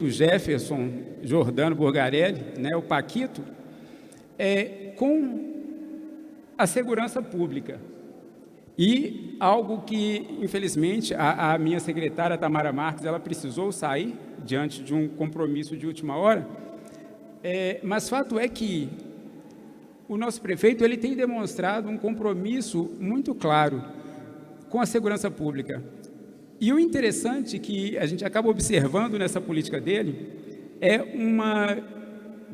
o Jefferson Jordano Burgarelli, né, o Paquito, com a segurança pública. E algo que, infelizmente, a minha secretária, Tamara Marques, ela precisou sair diante de um compromisso de última hora, mas fato é que o nosso prefeito ele tem demonstrado um compromisso muito claro com a segurança pública. E o interessante que a gente acaba observando nessa política dele é uma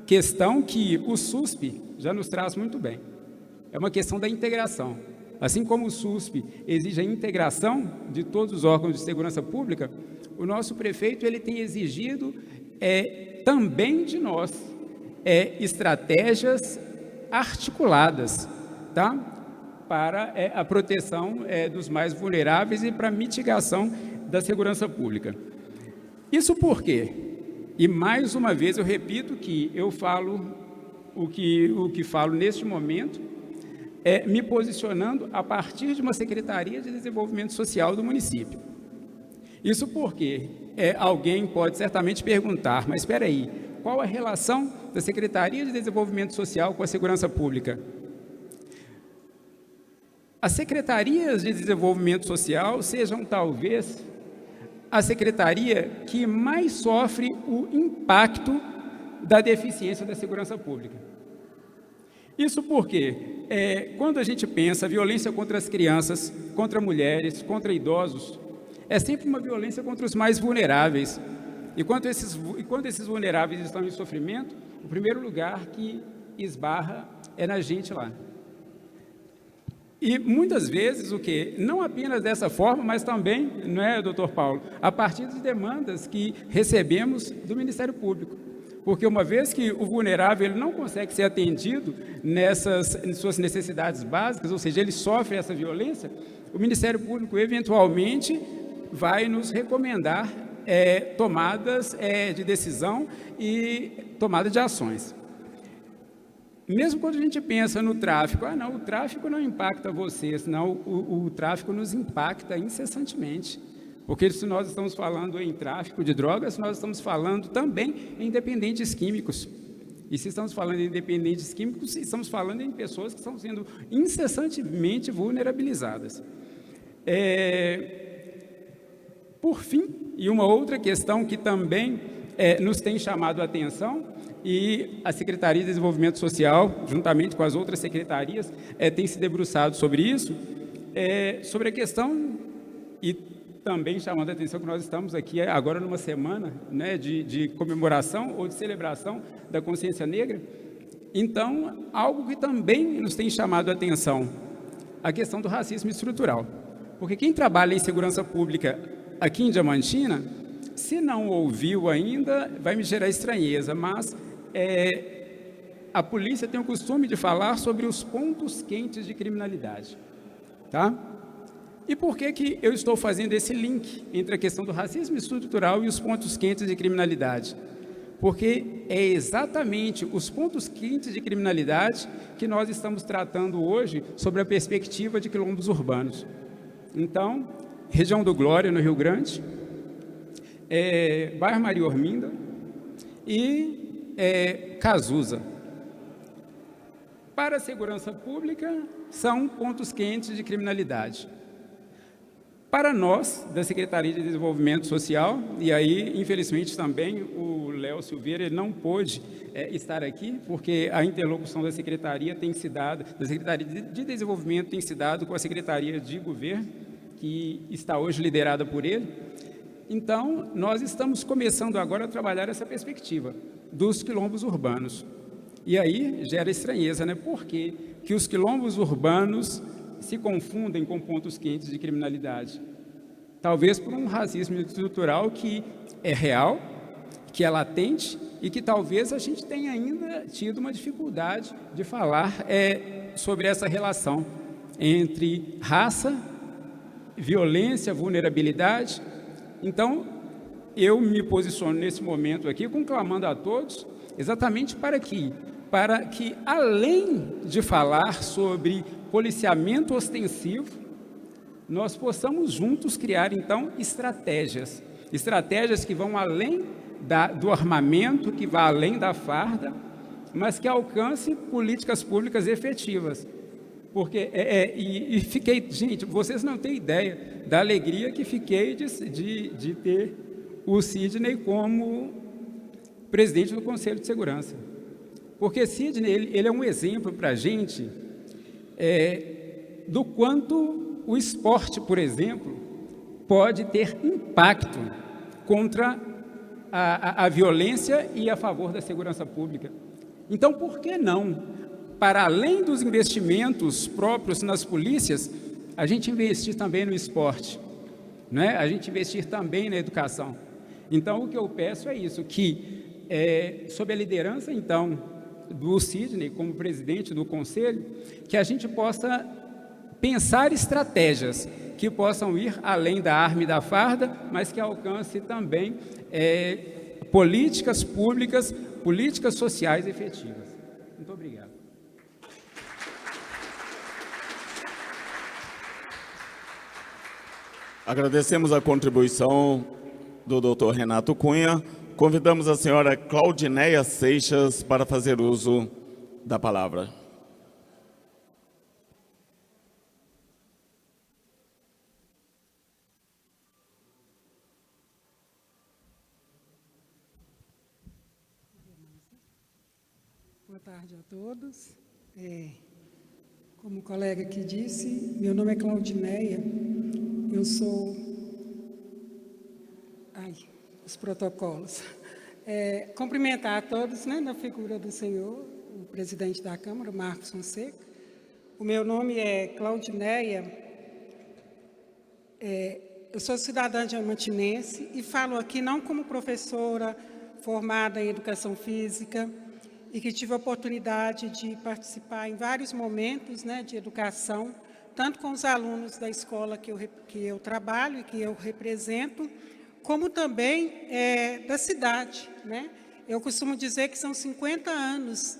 questão que o SUSP já nos traz muito bem. É uma questão da integração. Assim como o SUSP exige a integração de todos os órgãos de segurança pública, o nosso prefeito ele tem exigido também de nós estratégias articuladas, tá? Para a proteção dos mais vulneráveis e para a mitigação da segurança pública. Isso por quê? E mais uma vez eu repito que eu falo o que falo neste momento, me posicionando a partir de uma Secretaria de Desenvolvimento Social do município. Isso porque alguém pode certamente perguntar, mas espera aí, qual a relação da Secretaria de Desenvolvimento Social com a segurança pública? As secretarias de desenvolvimento social sejam talvez a secretaria que mais sofre o impacto da deficiência da segurança pública. Isso porque, quando a gente pensa violência contra as crianças, contra mulheres, contra idosos, é sempre uma violência contra os mais vulneráveis. E quando esses vulneráveis estão em sofrimento, o primeiro lugar que esbarra é na gente lá. E muitas vezes o quê? Não apenas dessa forma, mas também, não é, doutor Paulo, a partir de demandas que recebemos do Ministério Público. Porque uma vez que o vulnerável ele não consegue ser atendido em suas necessidades básicas, ou seja, ele sofre essa violência, o Ministério Público eventualmente vai nos recomendar tomadas de decisão e tomada de ações. Mesmo quando a gente pensa no tráfico, não, o tráfico não impacta você, senão o tráfico nos impacta incessantemente. Porque se nós estamos falando em tráfico de drogas, nós estamos falando também em dependentes químicos. E se estamos falando em dependentes químicos, estamos falando em pessoas que estão sendo incessantemente vulnerabilizadas. Por fim, e uma outra questão que também nos tem chamado a atenção, e a Secretaria de Desenvolvimento Social, juntamente com as outras secretarias, tem se debruçado sobre isso, sobre a questão, e também chamando a atenção que nós estamos aqui agora numa semana, né, de comemoração ou de celebração da consciência negra. Então, algo que também nos tem chamado a atenção, a questão do racismo estrutural. Porque quem trabalha em segurança pública aqui em Diamantina, se não ouviu ainda, vai me gerar estranheza, mas a polícia tem o costume de falar sobre os pontos quentes de criminalidade, tá? E por que eu estou fazendo esse link entre a questão do racismo estrutural e os pontos quentes de criminalidade? Porque é exatamente os pontos quentes de criminalidade que nós estamos tratando hoje sobre a perspectiva de quilombos urbanos. Então, região do Glória, no Rio Grande, bairro Maria Orminda e Cazuza. Para a segurança pública, são pontos quentes de criminalidade. Para nós, da Secretaria de Desenvolvimento Social, e aí, infelizmente, também o Léo Silveira ele não pôde estar aqui, porque a interlocução da Secretaria tem se dado, da Secretaria de Desenvolvimento tem se dado com a Secretaria de Governo, que está hoje liderada por ele. Então, nós estamos começando agora a trabalhar essa perspectiva dos quilombos urbanos. E aí gera estranheza, né? Por quê? Que os quilombos urbanos se confundem com pontos quentes de criminalidade. Talvez por um racismo estrutural que é real, que é latente e que talvez a gente tenha ainda tido uma dificuldade de falar sobre essa relação entre raça, violência, vulnerabilidade. Então, eu me posiciono nesse momento aqui, conclamando a todos, exatamente para que, além de falar sobre policiamento ostensivo, nós possamos juntos criar, então, estratégias que vão além do armamento que vá além da farda, mas que alcance políticas públicas efetivas. Porque, fiquei, gente, vocês não têm ideia da alegria que fiquei de ter o Sidney como presidente do Conselho de Segurança. Porque Sidney, ele é um exemplo para a gente do quanto o esporte, por exemplo, pode ter impacto contra a violência e a favor da segurança pública. Então, por que não, para além dos investimentos próprios nas polícias, a gente investir também no esporte, né? A gente investir também na educação? Então, o que eu peço é isso, que, sob a liderança, então, do Sidney, como presidente do Conselho, que a gente possa pensar estratégias que possam ir além da arma e da farda, mas que alcance também políticas públicas, políticas sociais efetivas. Muito obrigado. Agradecemos a contribuição do Dr. Renato Cunha. Convidamos a senhora Claudineia Seixas para fazer uso da palavra. Boa tarde a todos. Como o colega aqui disse, meu nome é Claudineia, eu sou... os protocolos. Cumprimentar a todos, né, na figura do senhor, o presidente da Câmara, Marcos Fonseca. O meu nome é Claudineia, eu sou cidadã diamantinense e falo aqui não como professora formada em educação física, e que tive a oportunidade de participar em vários momentos, né, de educação, tanto com os alunos da escola que eu trabalho e que eu represento, como também da cidade, né? Eu costumo dizer que são 50 anos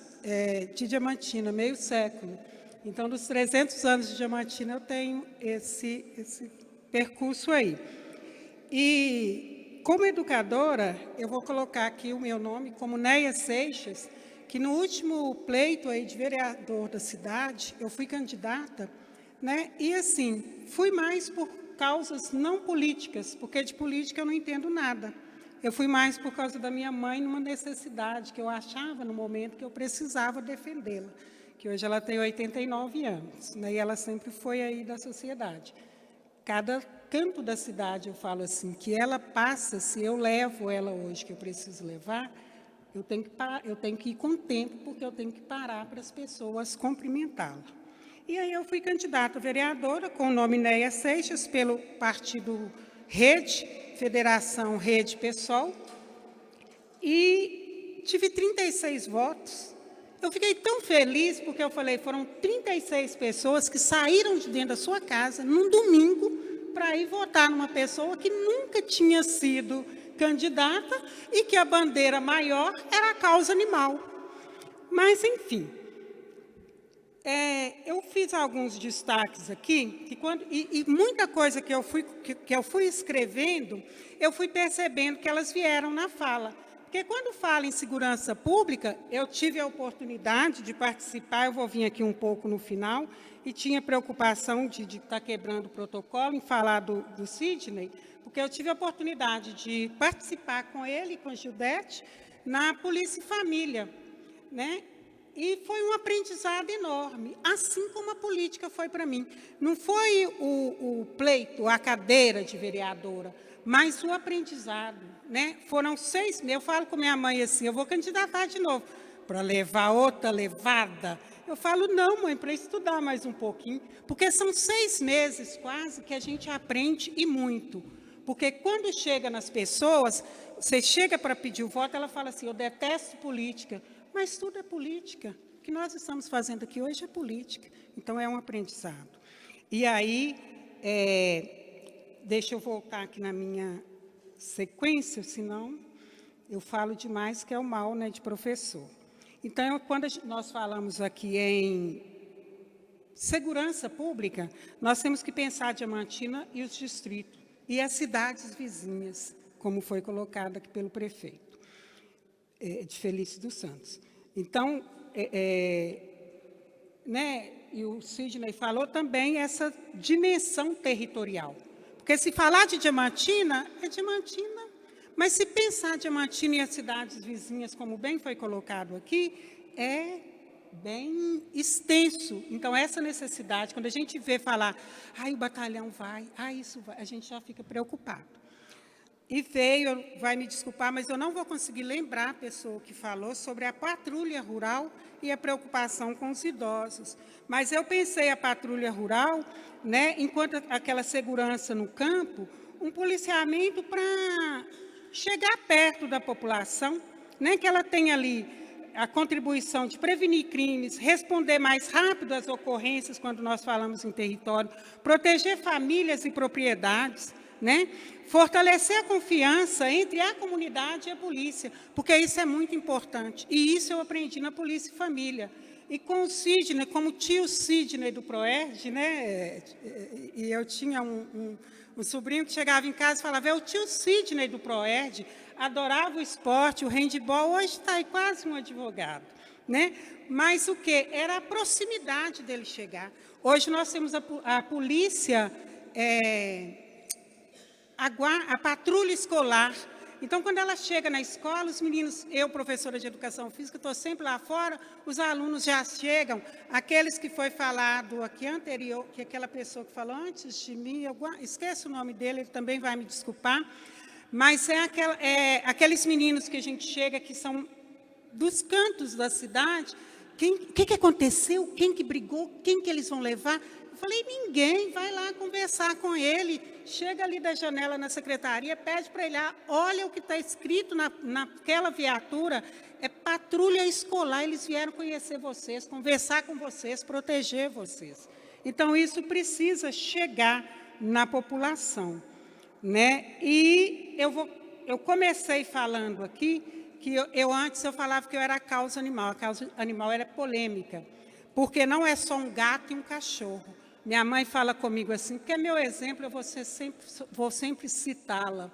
de Diamantina, meio século. Então, dos 300 anos de Diamantina, eu tenho esse percurso aí. E, como educadora, eu vou colocar aqui o meu nome como Neia Seixas, que no último pleito aí de vereador da cidade, eu fui candidata, né? E assim, fui mais por causas não políticas, porque de política eu não entendo nada. Eu fui mais por causa da minha mãe, numa necessidade que eu achava no momento que eu precisava defendê-la, que hoje ela tem 89 anos, né? E ela sempre foi aí da sociedade. Cada canto da cidade, eu falo assim, que ela passa, se eu levo ela hoje, que eu preciso levar, eu tenho que ir com tempo, porque eu tenho que parar para as pessoas cumprimentá-la. E aí eu fui candidata a vereadora com o nome Neia Seixas, pelo partido Rede, Federação Rede PSOL, e tive 36 votos. Eu fiquei tão feliz, porque eu falei, foram 36 pessoas que saíram de dentro da sua casa, num domingo, para ir votar numa pessoa que nunca tinha sido candidata e que a bandeira maior era a causa animal. Mas, enfim, eu fiz alguns destaques aqui, e muita coisa que eu fui escrevendo, eu fui percebendo que elas vieram na fala. Porque quando fala em segurança pública, eu tive a oportunidade de participar, eu vou vir aqui um pouco no final, e tinha preocupação de estar quebrando o protocolo, em falar do Sidney, porque eu tive a oportunidade de participar com ele e com a Gildete na Polícia e Família, né? E foi um aprendizado enorme, assim como a política foi para mim. Não foi o pleito, a cadeira de vereadora, mas o aprendizado, né? Foram 6 meses, eu falo com minha mãe assim, eu vou candidatar de novo, para levar outra levada. Eu falo, não, mãe, para estudar mais um pouquinho, porque são 6 meses quase que a gente aprende e muito. Porque quando chega nas pessoas, você chega para pedir o voto, ela fala assim, eu detesto política, mas tudo é política. O que nós estamos fazendo aqui hoje é política. Então, é um aprendizado. E aí, deixa eu voltar aqui na minha sequência, senão eu falo demais, que é o mal, né, de professor. Então, quando nós falamos aqui em segurança pública, nós temos que pensar a Diamantina e os distritos, e as cidades vizinhas, como foi colocado aqui pelo prefeito. de Felício dos Santos. Então, né, e o Sidney falou também essa dimensão territorial. Porque se falar de Diamantina, é Diamantina, mas se pensar Diamantina e as cidades vizinhas, como bem foi colocado aqui, é bem extenso. Então, essa necessidade, quando a gente vê falar, o batalhão vai, isso vai, a gente já fica preocupado. E veio, vai me desculpar, mas eu não vou conseguir lembrar a pessoa que falou sobre a patrulha rural e a preocupação com os idosos. Mas eu pensei a patrulha rural, né, enquanto aquela segurança no campo, um policiamento para chegar perto da população, né, que ela tenha ali a contribuição de prevenir crimes, responder mais rápido às ocorrências quando nós falamos em território, proteger famílias e propriedades, né? Fortalecer a confiança entre a comunidade e a polícia, porque isso é muito importante. E isso eu aprendi na Polícia e Família. E com o Sidney, como tio Sidney do PROERD, né? E eu tinha um sobrinho que chegava em casa e falava, é o tio Sidney do PROERD, adorava o esporte, o handebol, hoje está aí quase um advogado, né? Mas o quê? Era a proximidade dele chegar. Hoje nós temos a polícia, a patrulha escolar. Então, quando ela chega na escola, os meninos, eu, professora de educação física, estou sempre lá fora, os alunos já chegam, aqueles que foi falado aqui anterior, que aquela pessoa que falou antes de mim, eu esqueço o nome dele, ele também vai me desculpar, mas aqueles meninos que a gente chega, que são dos cantos da cidade, o que aconteceu, quem que brigou, quem que eles vão levar? Eu falei, ninguém, vai lá conversar com ele, chega ali da janela na secretaria, pede para ele, olha o que está escrito naquela viatura, é patrulha escolar, eles vieram conhecer vocês, conversar com vocês, proteger vocês. Então, isso precisa chegar na população, né? E eu comecei falando aqui, que antes eu falava que eu era a causa animal era polêmica, porque não é só um gato e um cachorro. Minha mãe fala comigo assim, porque é meu exemplo, eu vou sempre citá-la.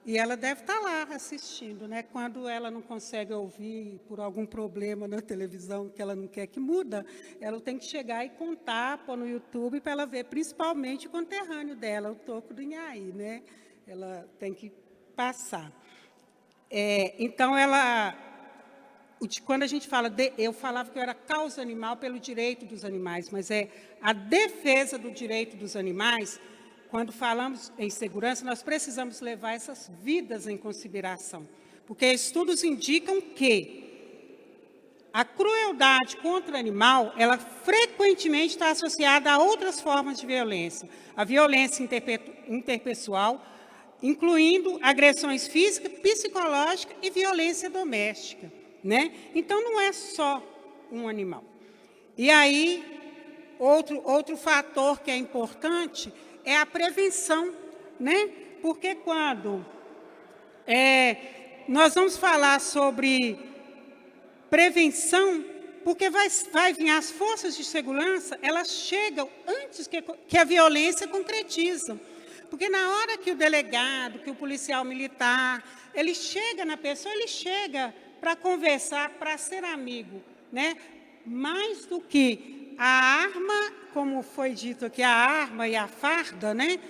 E ela deve estar lá assistindo, né? Quando ela não consegue ouvir por algum problema na televisão que ela não quer que muda, ela tem que chegar e contar, pôr no YouTube para ela ver, principalmente o conterrâneo dela, o Toco do Inhaí, né? Ela tem que passar. Então, quando a gente fala, eu falava que eu era causa animal pelo direito dos animais, mas é a defesa do direito dos animais. Quando falamos em segurança, nós precisamos levar essas vidas em consideração, porque estudos indicam que a crueldade contra o animal, ela frequentemente está associada a outras formas de violência, a violência interpessoal, incluindo agressões físicas, psicológicas e violência doméstica, né? Então, não é só um animal. E aí, outro fator que é importante é a prevenção, né? Porque quando nós vamos falar sobre prevenção, porque vai vir as forças de segurança, elas chegam antes que a violência concretiza. Porque na hora que o delegado, que o policial militar, ele chega na pessoa, ele chega para conversar, para ser amigo, né? Mais do que a arma, como foi dito aqui, a arma e a farda, né?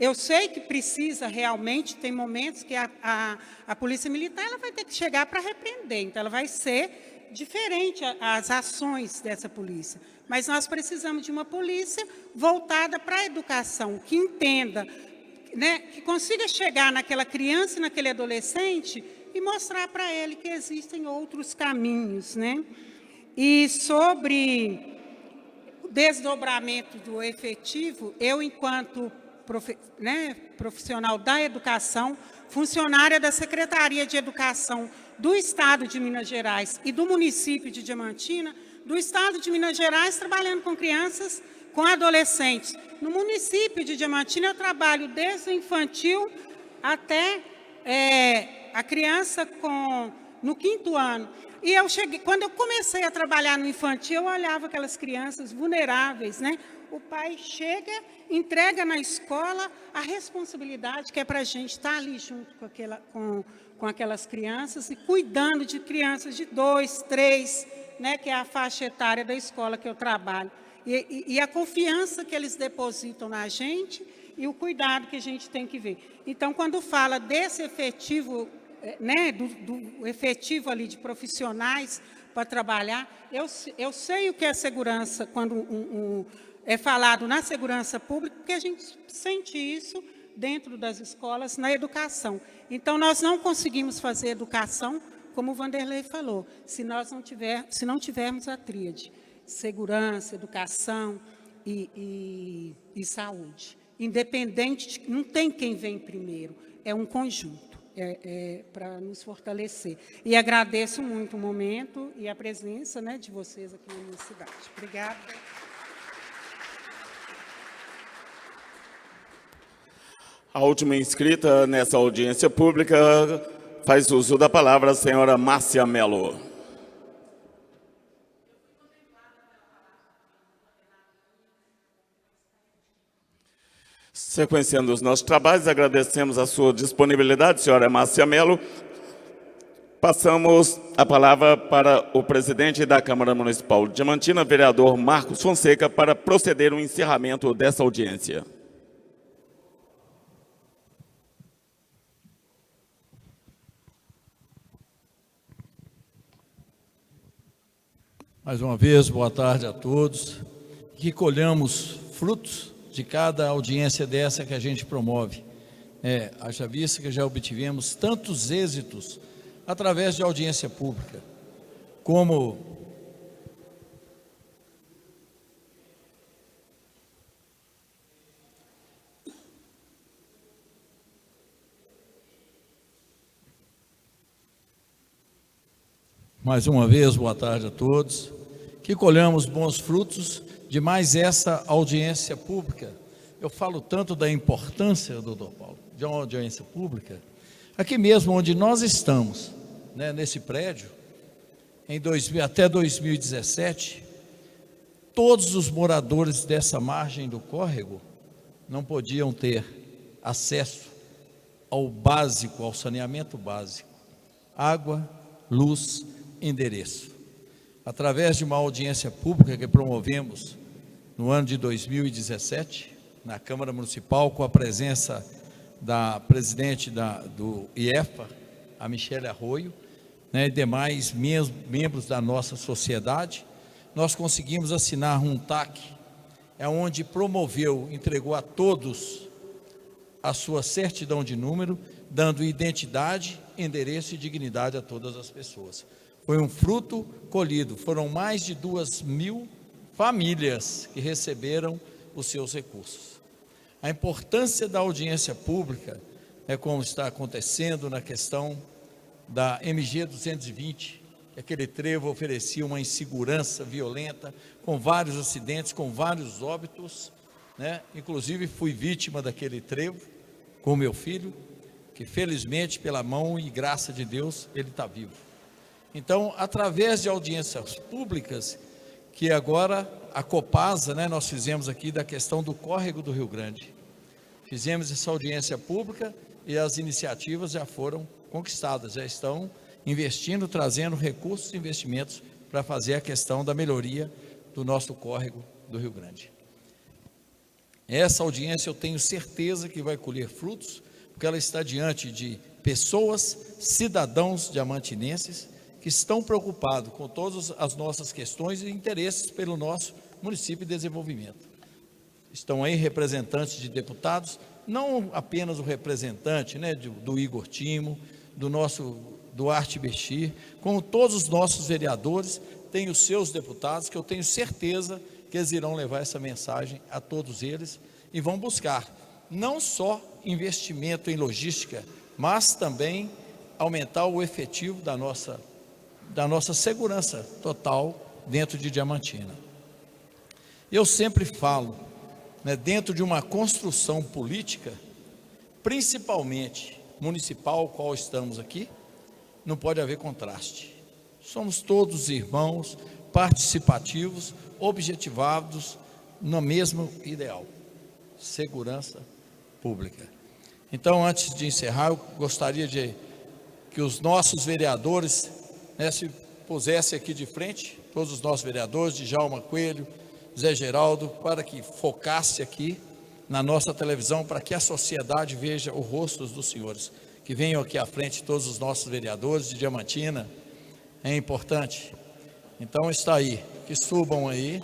Eu sei que precisa realmente, tem momentos que a polícia militar ela vai ter que chegar para repreender, então ela vai ser diferente as ações dessa polícia. Mas nós precisamos de uma polícia voltada para a educação, que entenda, né, que consiga chegar naquela criança e naquele adolescente e mostrar para ele que existem outros caminhos, né? E sobre o desdobramento do efetivo, eu, enquanto profissional da educação, funcionária da Secretaria de Educação do Estado de Minas Gerais e do município de Diamantina, do Estado de Minas Gerais, trabalhando com crianças, com adolescentes. No município de Diamantina, eu trabalho desde o infantil até a criança no 5º ano. E quando eu comecei a trabalhar no infantil, eu olhava aquelas crianças vulneráveis, né? O pai chega, entrega na escola a responsabilidade que é para a gente estar ali junto com com aquelas crianças e cuidando de crianças de 2, 3, né, que é a faixa etária da escola que eu trabalho. E a confiança que eles depositam na gente e o cuidado que a gente tem que ver. Então, quando fala desse efetivo, né, do efetivo ali de profissionais para trabalhar, eu sei o que é segurança quando é falado na segurança pública, porque a gente sente isso dentro das escolas, na educação. Então, nós não conseguimos fazer educação, como o Vanderlei falou, se não tivermos a tríade, segurança, educação e saúde. Independente, não tem quem vem primeiro, é um conjunto. Para nos fortalecer. E agradeço muito o momento e a presença, né, de vocês aqui na minha cidade. Obrigada. A última inscrita nessa audiência pública faz uso da palavra a senhora Márcia Mello. Sequenciando os nossos trabalhos, agradecemos a sua disponibilidade, senhora Márcia Mello. Passamos a palavra para o presidente da Câmara Municipal de Diamantina, vereador Marcos Fonseca, para proceder ao encerramento dessa audiência. Mais uma vez, boa tarde a todos. Que colhamos frutos de cada audiência dessa que a gente promove. Haja vista que já obtivemos tantos êxitos através de audiência pública, como mais uma vez, boa tarde a todos. Que colhamos bons frutos de mais essa audiência pública. Eu falo tanto da importância, doutor Paulo, de uma audiência pública, aqui mesmo onde nós estamos, né, nesse prédio, até 2017, todos os moradores dessa margem do córrego não podiam ter acesso ao básico, ao saneamento básico, água, luz, endereço. Através de uma audiência pública que promovemos no ano de 2017, na Câmara Municipal, com a presença da presidente do IEFA, a Michele Arroio, né, e demais membros da nossa sociedade, nós conseguimos assinar um TAC, onde entregou a todos a sua certidão de número, dando identidade, endereço e dignidade a todas as pessoas. Foi um fruto colhido, foram mais de 2.000 famílias que receberam os seus recursos. A importância da audiência pública, como está acontecendo na questão da MG 220, que aquele trevo oferecia uma insegurança violenta, com vários acidentes, com vários óbitos, né? Inclusive fui vítima daquele trevo, com meu filho, que felizmente, pela mão e graça de Deus, ele está vivo. Então, através de audiências públicas, que agora a Copasa, né, nós fizemos aqui da questão do córrego do Rio Grande. Fizemos essa audiência pública e as iniciativas já foram conquistadas, já estão investindo, trazendo recursos e investimentos para fazer a questão da melhoria do nosso córrego do Rio Grande. Essa audiência eu tenho certeza que vai colher frutos, porque ela está diante de pessoas, cidadãos diamantinenses, que estão preocupados com todas as nossas questões e interesses pelo nosso município de desenvolvimento. Estão aí representantes de deputados, não apenas o representante, né, do Igor Timo, do nosso Duarte Bechir, como todos os nossos vereadores, têm os seus deputados, que eu tenho certeza que eles irão levar essa mensagem a todos eles e vão buscar não só investimento em logística, mas também aumentar o efetivo da nossa segurança total dentro de Diamantina. Eu sempre falo, né, dentro de uma construção política, principalmente municipal, qual estamos aqui, não pode haver contraste. Somos todos irmãos, participativos, objetivados no mesmo ideal: segurança pública. Então, antes de encerrar, eu gostaria de que os nossos vereadores, né, se pusessem aqui de frente, todos os nossos vereadores, Djalma Coelho, Zé Geraldo, para que focasse aqui na nossa televisão, para que a sociedade veja o rosto dos senhores. Que venham aqui à frente todos os nossos vereadores de Diamantina, é importante. Então está aí, que subam aí.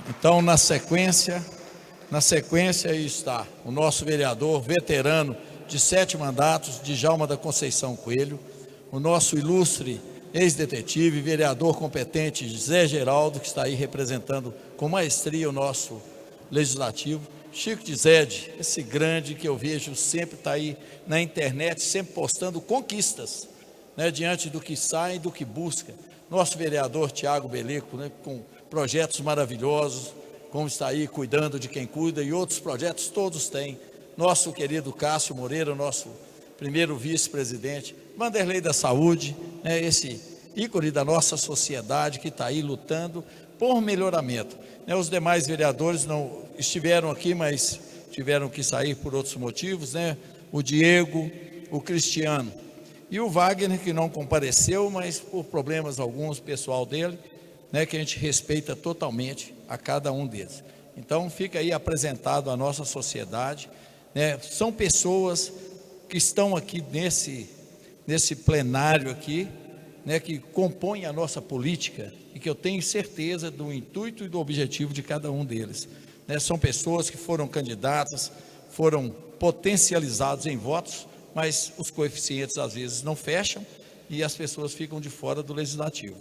Então, na sequência aí está o nosso vereador veterano de 7 mandatos, Djalma da Conceição Coelho, o nosso ilustre ex-detetive, vereador competente Zé Geraldo, que está aí representando com maestria o nosso legislativo, Chico de Zede, esse grande que eu vejo sempre está aí na internet, sempre postando conquistas, né, diante do que sai e do que busca. Nosso vereador Tiago Beleco, né, com projetos maravilhosos, como está aí cuidando de quem cuida, e outros projetos todos têm. Nosso querido Cássio Moreira, nosso primeiro vice-presidente, Vanderlei da Saúde, né, esse ícone da nossa sociedade que está aí lutando por melhoramento. Né, os demais vereadores não estiveram aqui, mas tiveram que sair por outros motivos, né? O Diego, o Cristiano e o Wagner, que não compareceu, mas por problemas alguns pessoal dele, né, que a gente respeita totalmente a cada um deles. Então fica aí apresentado a nossa sociedade, né? São pessoas que estão aqui nesse plenário aqui, né, que compõem a nossa política e que eu tenho certeza do intuito e do objetivo de cada um deles, né? São pessoas que foram candidatas, foram potencializados em votos, mas os coeficientes às vezes não fecham e as pessoas ficam de fora do legislativo.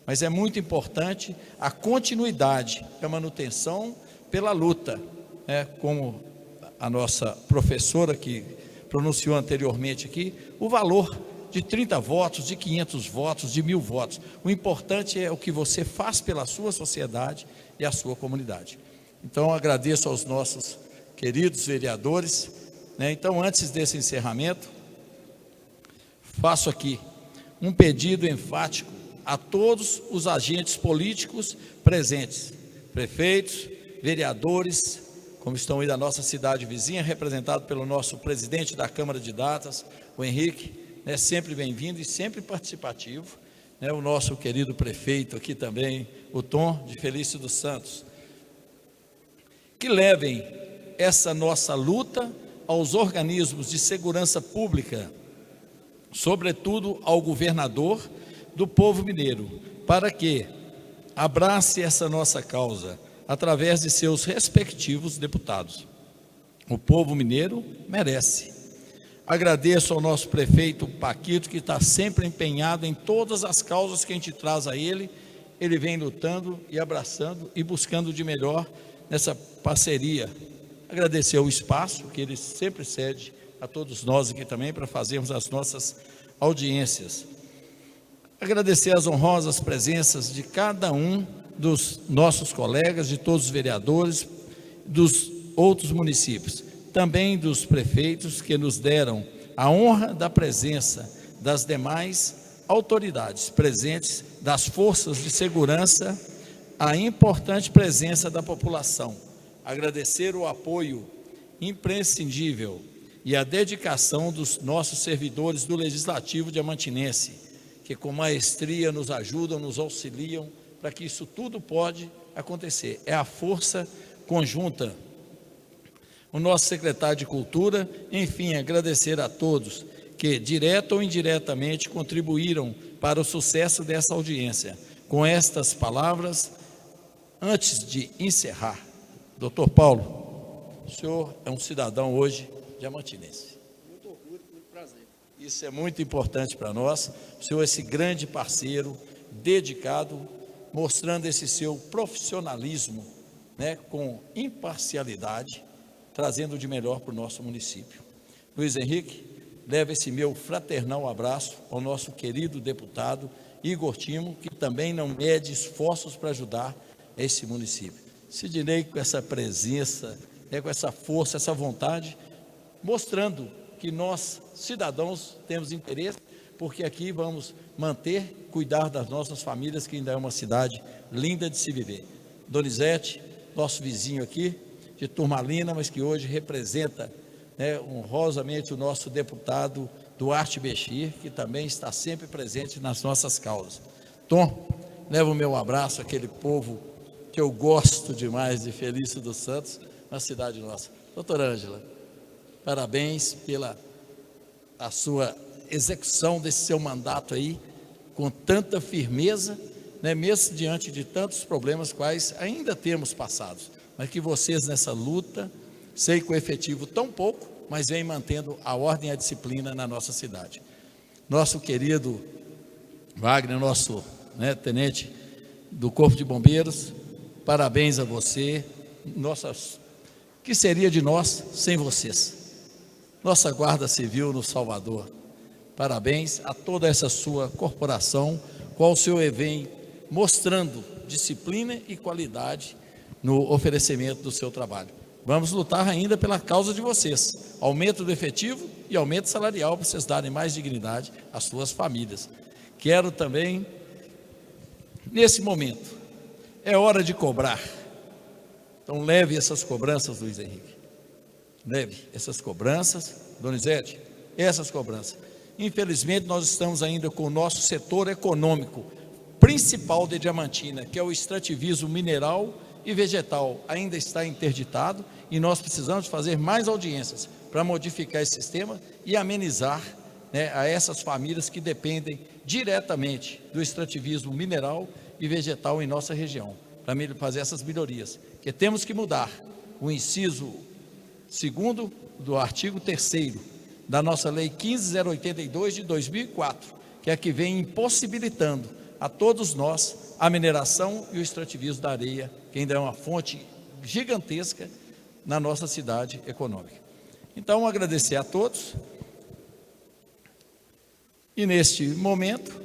Mas é muito importante a continuidade, a manutenção pela luta, né? Como a nossa professora que pronunciou anteriormente aqui, o valor de 30 votos, de 500 votos, de 1000 votos. O importante é o que você faz pela sua sociedade e a sua comunidade. Então, agradeço aos nossos queridos vereadores, né? Então, antes desse encerramento, faço aqui um pedido enfático a todos os agentes políticos presentes, prefeitos, vereadores, como estão aí da nossa cidade vizinha, representado pelo nosso presidente da Câmara de Datas, o Henrique, né, sempre bem-vindo e sempre participativo, né, o nosso querido prefeito aqui também, o Tom de Felício dos Santos, que levem essa nossa luta aos organismos de segurança pública, sobretudo ao governador do povo mineiro, para que abrace essa nossa causa através de seus respectivos deputados. O povo mineiro merece. Agradeço ao nosso prefeito Paquito, que está sempre empenhado em todas as causas que a gente traz a ele. Ele vem lutando e abraçando e buscando de melhor nessa parceria. Agradecer o espaço que ele sempre cede a todos nós aqui também para fazermos as nossas audiências. Agradecer as honrosas presenças de cada um dos nossos colegas, de todos os vereadores, dos outros municípios, também dos prefeitos que nos deram a honra da presença das demais autoridades presentes, das forças de segurança, a importante presença da população. Agradecer o apoio imprescindível e a dedicação dos nossos servidores do Legislativo diamantinense, que com maestria nos ajudam, nos auxiliam, para que isso tudo pode acontecer. É a força conjunta. O nosso secretário de Cultura, enfim, agradecer a todos que, direta ou indiretamente, contribuíram para o sucesso dessa audiência. Com estas palavras, antes de encerrar, Dr. Paulo, o senhor é um cidadão hoje diamantinense. Muito orgulho, muito prazer. Isso é muito importante para nós. O senhor é esse grande parceiro, dedicado, mostrando esse seu profissionalismo, né, com imparcialidade, trazendo de melhor para o nosso município. Luiz Henrique, leva esse meu fraternal abraço ao nosso querido deputado Igor Timo, que também não mede esforços para ajudar esse município. Sidney, com essa presença, né, com essa força, essa vontade, mostrando que nós, cidadãos, temos interesse, porque aqui vamos manter, cuidar das nossas famílias, que ainda é uma cidade linda de se viver. Donizete, nosso vizinho aqui, de Turmalina, mas que hoje representa, né, honrosamente o nosso deputado Duarte Bechir, que também está sempre presente nas nossas causas. Tom, leva o meu abraço àquele povo que eu gosto demais de Felício dos Santos, na cidade nossa. Doutora Ângela, parabéns pela a sua execução desse seu mandato aí, com tanta firmeza, né, mesmo diante de tantos problemas quais ainda temos passados, mas que vocês nessa luta, sei que o efetivo tão pouco, mas vem mantendo a ordem e a disciplina na nossa cidade. Nosso querido Wagner, nosso, né, tenente do Corpo de Bombeiros, parabéns a você. Que seria de nós sem vocês? Nossa Guarda Civil no Salvador, parabéns a toda essa sua corporação, qual o senhor vem mostrando disciplina e qualidade no oferecimento do seu trabalho. Vamos lutar ainda pela causa de vocês, aumento do efetivo e aumento salarial para vocês darem mais dignidade às suas famílias. Quero também, nesse momento, é hora de cobrar. Então leve essas cobranças, Luiz Henrique. Leve essas cobranças, Donizete, essas cobranças. Infelizmente, nós estamos ainda com o nosso setor econômico principal de Diamantina, que é o extrativismo mineral e vegetal, ainda está interditado, e nós precisamos fazer mais audiências para modificar esse sistema e amenizar, né, a essas famílias que dependem diretamente do extrativismo mineral e vegetal em nossa região, para fazer essas melhorias, que temos que mudar o inciso 2º do artigo 3º da nossa lei 15.082 de 2004, que é a que vem impossibilitando a todos nós a mineração e o extrativismo da areia, que ainda é uma fonte gigantesca na nossa cidade econômica. Então, agradecer a todos, e neste momento,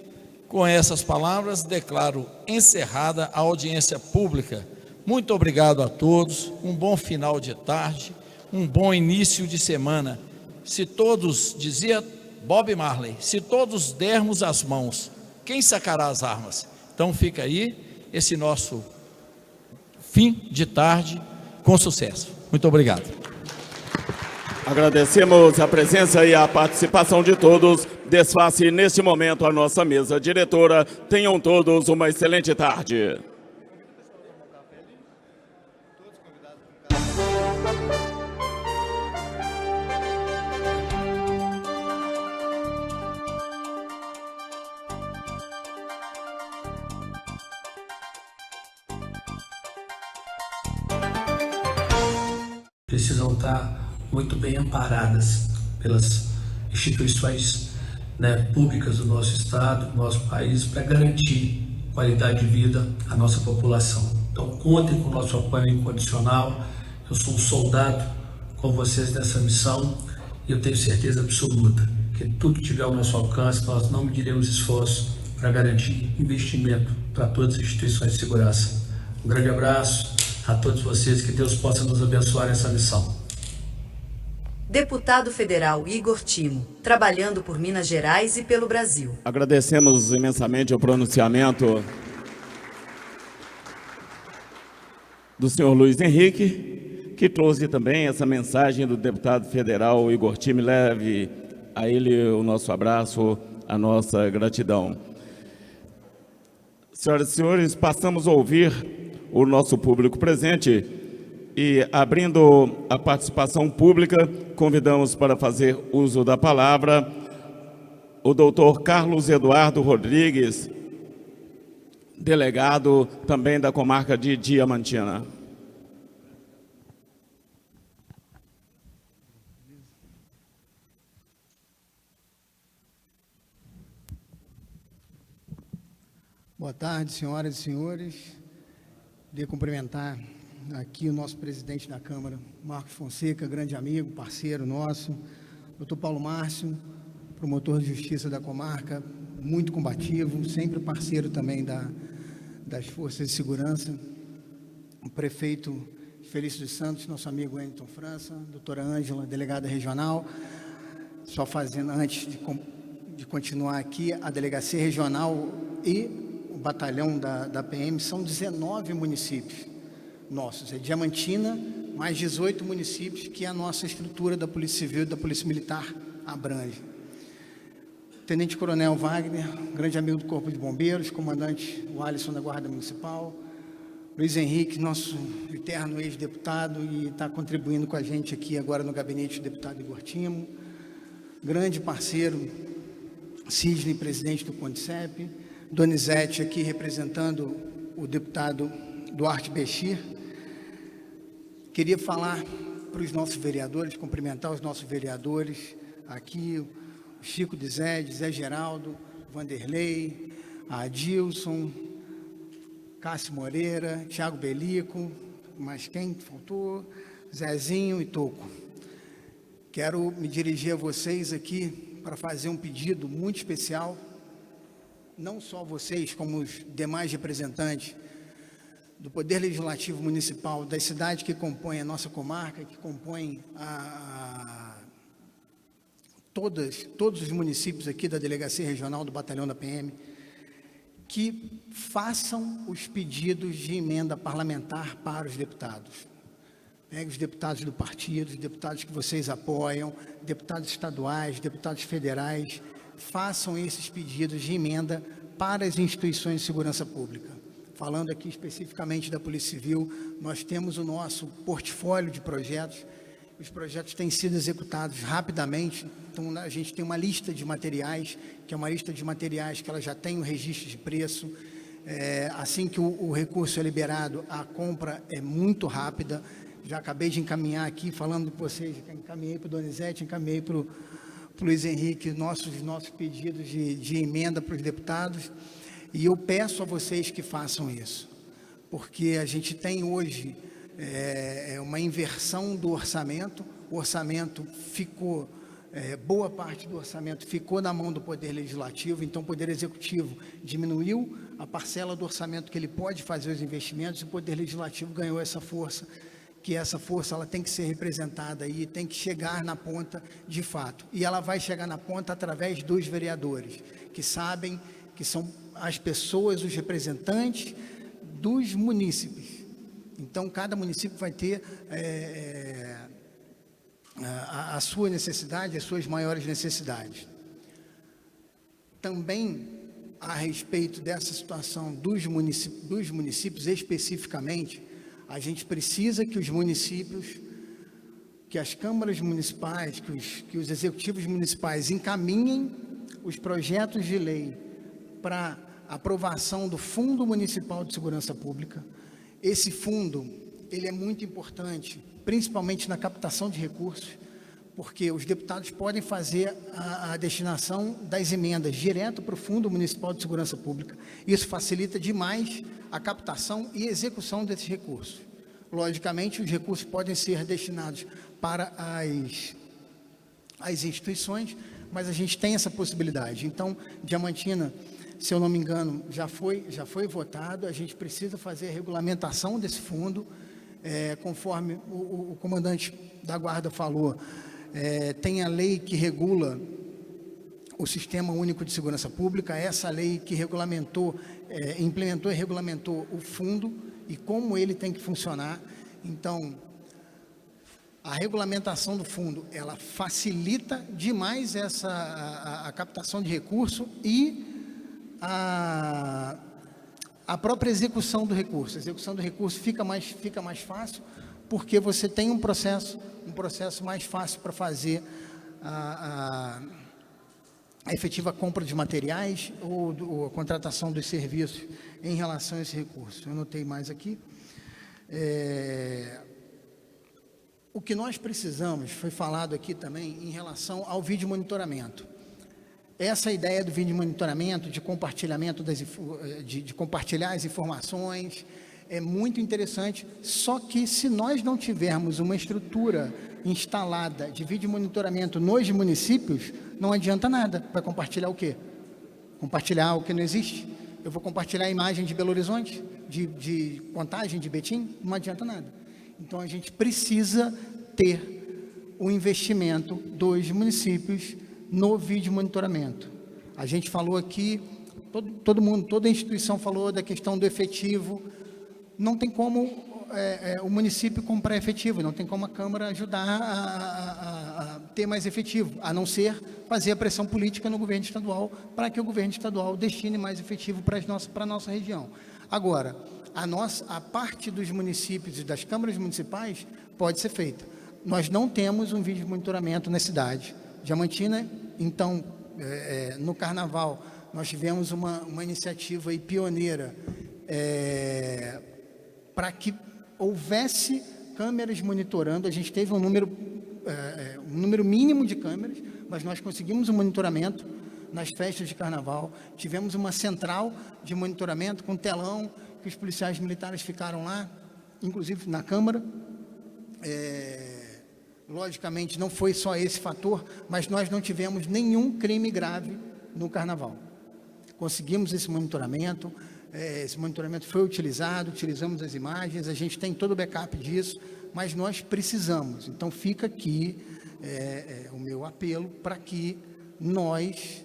com essas palavras, declaro encerrada a audiência pública. Muito obrigado a todos, um bom final de tarde, um bom início de semana. Se todos, dizia Bob Marley, se todos dermos as mãos, quem sacará as armas? Então fica aí esse nosso fim de tarde com sucesso. Muito obrigado. Agradecemos a presença e a participação de todos. Desface neste momento a nossa mesa diretora. Tenham todos uma excelente tarde. Precisam estar muito bem amparadas pelas instituições, né, públicas do nosso estado, do nosso país, para garantir qualidade de vida à nossa população. Então, contem com o nosso apoio incondicional. Eu sou um soldado com vocês nessa missão e eu tenho certeza absoluta que tudo que tiver ao nosso alcance, nós não mediremos esforço para garantir investimento para todas as instituições de segurança. Um grande abraço a todos vocês, que Deus possa nos abençoar nessa missão. Deputado Federal Igor Timo, trabalhando por Minas Gerais e pelo Brasil. Agradecemos imensamente o pronunciamento do senhor Luiz Henrique, que trouxe também essa mensagem do deputado federal Igor Timo. Leve a ele o nosso abraço, a nossa gratidão. Senhoras e senhores, passamos a ouvir o nosso público presente e, abrindo a participação pública, convidamos para fazer uso da palavra o doutor Carlos Eduardo Rodrigues, delegado também da comarca de Diamantina. Boa tarde, senhoras e senhores. Queria cumprimentar aqui o nosso presidente da Câmara, Marcos Fonseca, grande amigo, parceiro nosso, doutor Paulo Márcio, promotor de justiça da comarca, muito combativo, sempre parceiro também das forças de segurança, o prefeito Felício dos Santos, nosso amigo Wellington França, doutora Ângela, delegada regional, só fazendo, antes de continuar aqui, a delegacia regional e o batalhão da PM, são 19 municípios. nossos, é Diamantina, mais 18 municípios que a nossa estrutura da Polícia Civil e da Polícia Militar abrange. Tenente Coronel Wagner, grande amigo do Corpo de Bombeiros, comandante Alisson da Guarda Municipal, Luiz Henrique, nosso eterno ex-deputado, e está contribuindo com a gente aqui agora no gabinete do deputado Igor Timo, grande parceiro Sidney, presidente do CONDICEP, Donizete aqui representando o deputado Duarte Bechir. Queria falar para os nossos vereadores, cumprimentar os nossos vereadores aqui, o Chico de Zé Geraldo, Vanderlei, a Adilson, Cássio Moreira, Thiago Belico, mas quem faltou? Zezinho e Toco. Quero me dirigir a vocês aqui para fazer um pedido muito especial, não só vocês, como os demais representantes do Poder Legislativo Municipal, das cidades que compõem a nossa comarca, que compõem todos os municípios aqui da Delegacia Regional do Batalhão da PM, que façam os pedidos de emenda parlamentar para os deputados. Pegue os deputados do partido, os deputados que vocês apoiam, deputados estaduais, deputados federais, façam esses pedidos de emenda para as instituições de segurança pública. Falando aqui especificamente da Polícia Civil, nós temos o nosso portfólio de projetos. Os projetos têm sido executados rapidamente, então a gente tem uma lista de materiais, que é uma lista de materiais que ela já tem o registro de preço. Assim que o recurso é liberado, a compra é muito rápida. Já acabei de encaminhar aqui, falando com vocês, encaminhei para o Donizete, encaminhei para o Luiz Henrique, nossos pedidos de emenda para os deputados, e eu peço a vocês que façam isso, porque a gente tem hoje uma inversão do orçamento. O orçamento ficou, boa parte do orçamento ficou na mão do Poder Legislativo, então o Poder Executivo diminuiu a parcela do orçamento que ele pode fazer os investimentos, e o Poder Legislativo ganhou essa força, que essa força ela tem que ser representada e tem que chegar na ponta de fato. E ela vai chegar na ponta através dos vereadores, que sabem que são as pessoas, os representantes dos munícipes. Então, cada município vai ter a sua necessidade, as suas maiores necessidades. Também, a respeito dessa situação dos municípios especificamente, a gente precisa que os municípios, que as câmaras municipais, que os executivos municipais encaminhem os projetos de lei para aprovação do Fundo Municipal de Segurança Pública. Esse fundo, ele é muito importante, principalmente na captação de recursos, porque os deputados podem fazer a destinação das emendas direto para o Fundo Municipal de Segurança Pública. Isso facilita demais a captação e execução desses recursos. Logicamente, os recursos podem ser destinados para as instituições, mas a gente tem essa possibilidade. Então, Diamantina, se eu não me engano, já foi votado. A gente precisa fazer a regulamentação desse fundo, conforme o comandante da Guarda falou. Tem a lei que regula o Sistema Único de Segurança Pública, essa lei que implementou e regulamentou o fundo e como ele tem que funcionar. Então, a regulamentação do fundo, ela facilita demais a captação de recurso e a própria execução do recurso. A execução do recurso fica mais fácil, porque você tem um processo mais fácil para fazer a efetiva compra de materiais ou a contratação dos serviços em relação a esse recurso. Eu anotei mais aqui. O que nós precisamos, foi falado aqui também, em relação ao vídeo monitoramento. Essa ideia do vídeo monitoramento, de compartilhamento, de compartilhar as informações, é muito interessante, só que se nós não tivermos uma estrutura instalada de vídeo monitoramento nos municípios, não adianta nada. Vai compartilhar o quê? Compartilhar o que não existe? Eu vou compartilhar a imagem de Belo Horizonte, de Contagem, de Betim? Não adianta nada. Então, a gente precisa ter o investimento dos municípios no vídeo monitoramento. A gente falou aqui, todo mundo, toda a instituição falou da questão do efetivo. Não tem como o município com pré-efetivo, não tem como a Câmara ajudar a ter mais efetivo, a não ser fazer a pressão política no governo estadual para que o governo estadual destine mais efetivo para a nossa região. Agora, a parte dos municípios e das câmaras municipais pode ser feita. Nós não temos um vídeo de monitoramento na cidade. Diamantina, então, no Carnaval, nós tivemos uma iniciativa aí pioneira para que houvesse câmeras monitorando. A gente teve um número mínimo de câmeras, mas nós conseguimos um monitoramento nas festas de Carnaval. Tivemos uma central de monitoramento com telão, que os policiais militares ficaram lá, inclusive na Câmara. Logicamente, não foi só esse fator, mas nós não tivemos nenhum crime grave no Carnaval. Conseguimos esse monitoramento foi utilizamos as imagens, a gente tem todo o backup disso, mas nós precisamos. Então, fica aqui o meu apelo para que nós,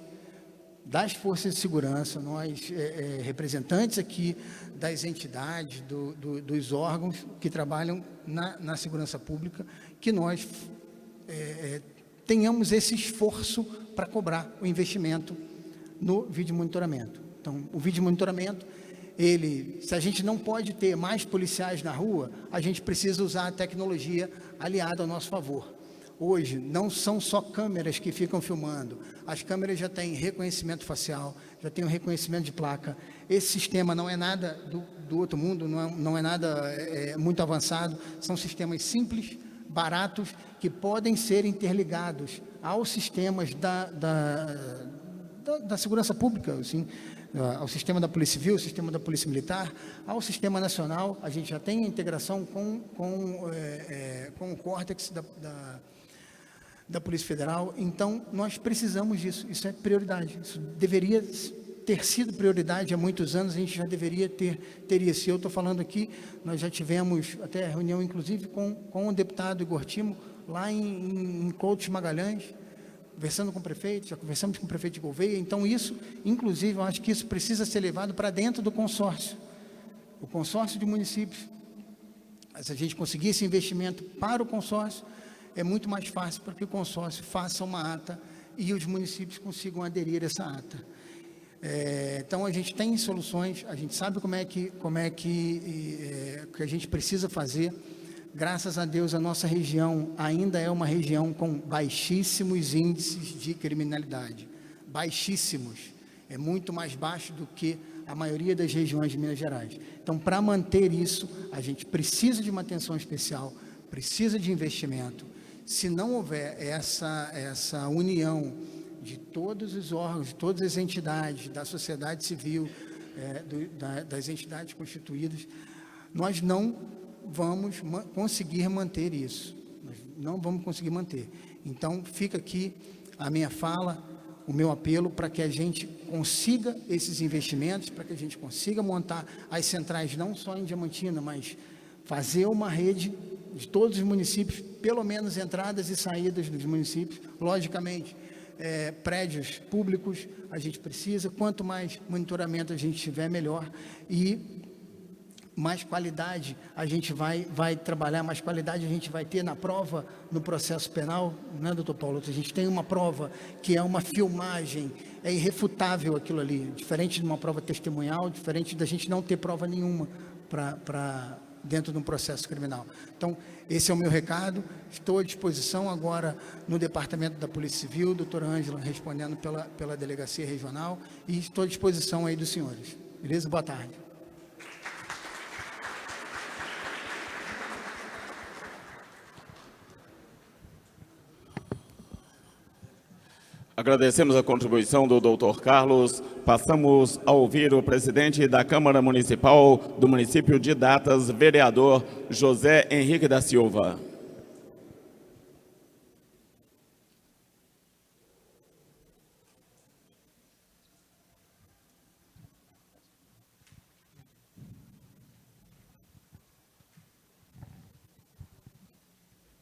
das forças de segurança, nós, representantes aqui das entidades, dos órgãos que trabalham na segurança pública, que nós tenhamos esse esforço para cobrar o investimento no vídeo monitoramento. Então, o vídeo monitoramento, se a gente não pode ter mais policiais na rua, a gente precisa usar a tecnologia aliada ao nosso favor. Hoje, não são só câmeras que ficam filmando, as câmeras já têm reconhecimento facial, já têm o reconhecimento de placa. Esse sistema não é nada do outro mundo, não é nada muito avançado, são sistemas simples, baratos, que podem ser interligados aos sistemas da segurança pública, assim, ao sistema da Polícia Civil, ao sistema da Polícia Militar, ao sistema nacional. A gente já tem a integração com o Córtex da Polícia Federal. Então, nós precisamos disso, isso é prioridade, isso deveria ter sido prioridade há muitos anos, a gente já deveria ter isso. Eu estou falando aqui, nós já tivemos até reunião, inclusive, com o deputado Igor Timo, lá em Coutos Magalhães, conversando com o prefeito, já conversamos com o prefeito de Gouveia. Então, isso, inclusive, eu acho que isso precisa ser levado para dentro do consórcio. O consórcio de municípios, se a gente conseguir esse investimento para o consórcio, é muito mais fácil para que o consórcio faça uma ata e os municípios consigam aderir a essa ata. Então, a gente tem soluções, a gente sabe como é que a gente precisa fazer. Graças a Deus, a nossa região ainda é uma região com baixíssimos índices de criminalidade. Baixíssimos. É muito mais baixo do que a maioria das regiões de Minas Gerais. Então, para manter isso, a gente precisa de uma atenção especial, precisa de investimento. Se não houver essa união de todos os órgãos, de todas as entidades, da sociedade civil, das entidades constituídas, nós não vamos conseguir manter isso. Nós não vamos conseguir manter. Então, fica aqui a minha fala, o meu apelo para que a gente consiga esses investimentos, para que a gente consiga montar as centrais, não só em Diamantina, mas fazer uma rede de todos os municípios, pelo menos entradas e saídas dos municípios. Logicamente, prédios públicos a gente precisa, quanto mais monitoramento a gente tiver, melhor, e mais qualidade a gente vai trabalhar, mais qualidade a gente vai ter na prova, no processo penal, né, doutor Paulo? A gente tem uma prova que é uma filmagem, é irrefutável aquilo ali, diferente de uma prova testemunhal, diferente da gente não ter prova nenhuma para dentro de um processo criminal. Então, esse é o meu recado, estou à disposição agora no Departamento da Polícia Civil, doutora Ângela respondendo pela Delegacia Regional, e estou à disposição aí dos senhores. Beleza? Boa tarde. Agradecemos a contribuição do doutor Carlos. Passamos a ouvir o presidente da Câmara Municipal do município de Datas, vereador José Henrique da Silva.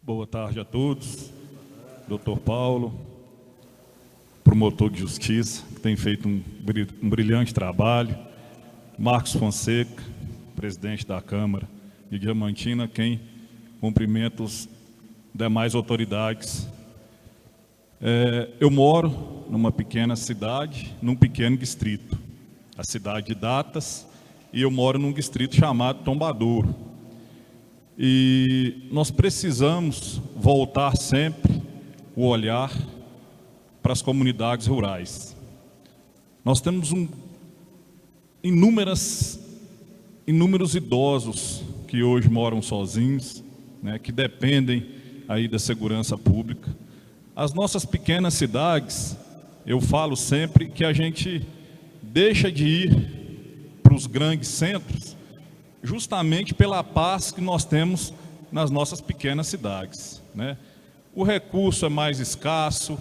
Boa tarde a todos. Doutor Paulo, promotor de justiça, que tem feito um brilhante trabalho, Marcos Fonseca, presidente da Câmara, de Diamantina, quem cumprimenta os demais autoridades. Eu moro numa pequena cidade, num pequeno distrito, a cidade de Datas, e eu moro num distrito chamado Tombadouro. E nós precisamos voltar sempre o olhar para as comunidades rurais. Nós temos inúmeros idosos que hoje moram sozinhos, né, que dependem aí da segurança pública. As nossas pequenas cidades, eu falo sempre que a gente deixa de ir para os grandes centros justamente pela paz que nós temos nas nossas pequenas cidades, né? O recurso é mais escasso,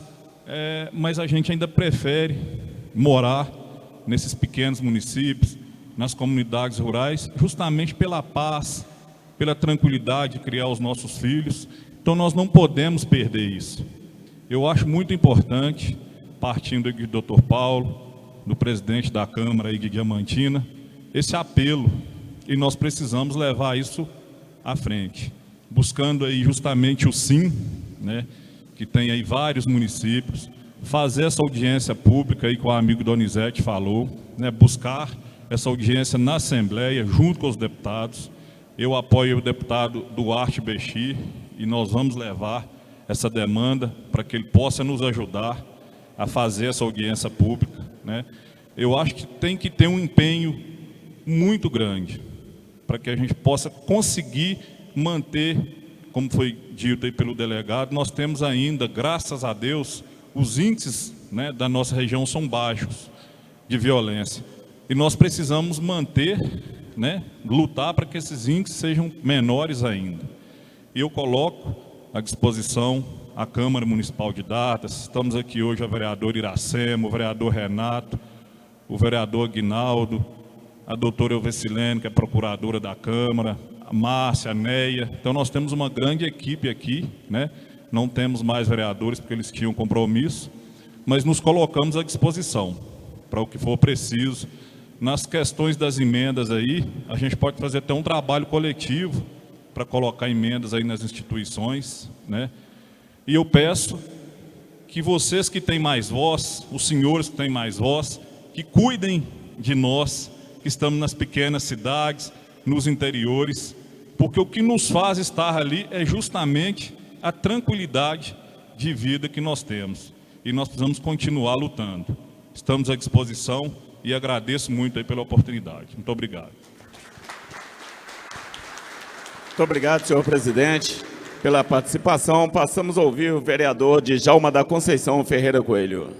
mas a gente ainda prefere morar nesses pequenos municípios, nas comunidades rurais, justamente pela paz, pela tranquilidade de criar os nossos filhos. Então nós não podemos perder isso. Eu acho muito importante, partindo aqui do Dr. Paulo, do presidente da Câmara aí de Diamantina, esse apelo, e nós precisamos levar isso à frente, buscando aí justamente o SIM, né, que tem aí vários municípios, fazer essa audiência pública aí que o amigo Donizete falou, né, buscar essa audiência na Assembleia, junto com os deputados. Eu apoio o deputado Duarte Bexir e nós vamos levar essa demanda para que ele possa nos ajudar a fazer essa audiência pública, né? Eu acho que tem que ter um empenho muito grande para que a gente possa conseguir manter, como foi dito aí pelo delegado, nós temos ainda, graças a Deus, os índices, né, da nossa região são baixos de violência. E nós precisamos manter, né, lutar para que esses índices sejam menores ainda. E eu coloco à disposição a Câmara Municipal de Datas. Estamos aqui hoje a vereadora Iracema, o vereador Renato, o vereador Aguinaldo, a doutora Elvecilene, que é procuradora da Câmara, a Márcia, a Neia. Então nós temos uma grande equipe aqui, né? Não temos mais vereadores porque eles tinham compromisso, mas nos colocamos à disposição para o que for preciso. Nas questões das emendas aí, a gente pode fazer até um trabalho coletivo para colocar emendas aí nas instituições, né? E eu peço que vocês que têm mais voz, os senhores que têm mais voz, que cuidem de nós, que estamos nas pequenas cidades, nos interiores, porque o que nos faz estar ali é justamente a tranquilidade de vida que nós temos. E nós precisamos continuar lutando. Estamos à disposição e agradeço muito aí pela oportunidade. Muito obrigado. Muito obrigado, senhor presidente, pela participação. Passamos a ouvir o vereador Djalma da Conceição Ferreira Coelho.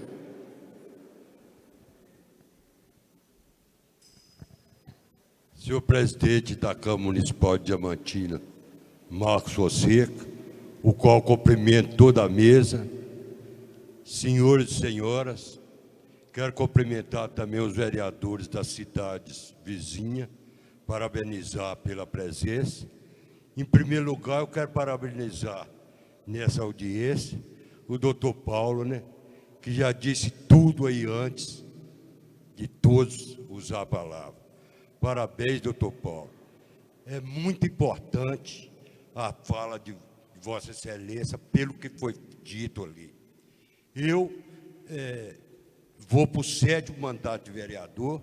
Senhor presidente da Câmara Municipal de Diamantina, Marcos Fonseca, o qual cumprimento toda a mesa, senhores e senhoras, quero cumprimentar também os vereadores das cidades vizinhas, parabenizar pela presença. Em primeiro lugar, eu quero parabenizar nessa audiência o doutor Paulo, né, que já disse tudo aí antes de todos usar a palavra. Parabéns, doutor Paulo. É muito importante a fala de Vossa Excelência pelo que foi dito ali. Eu vou para o 7º mandato de vereador,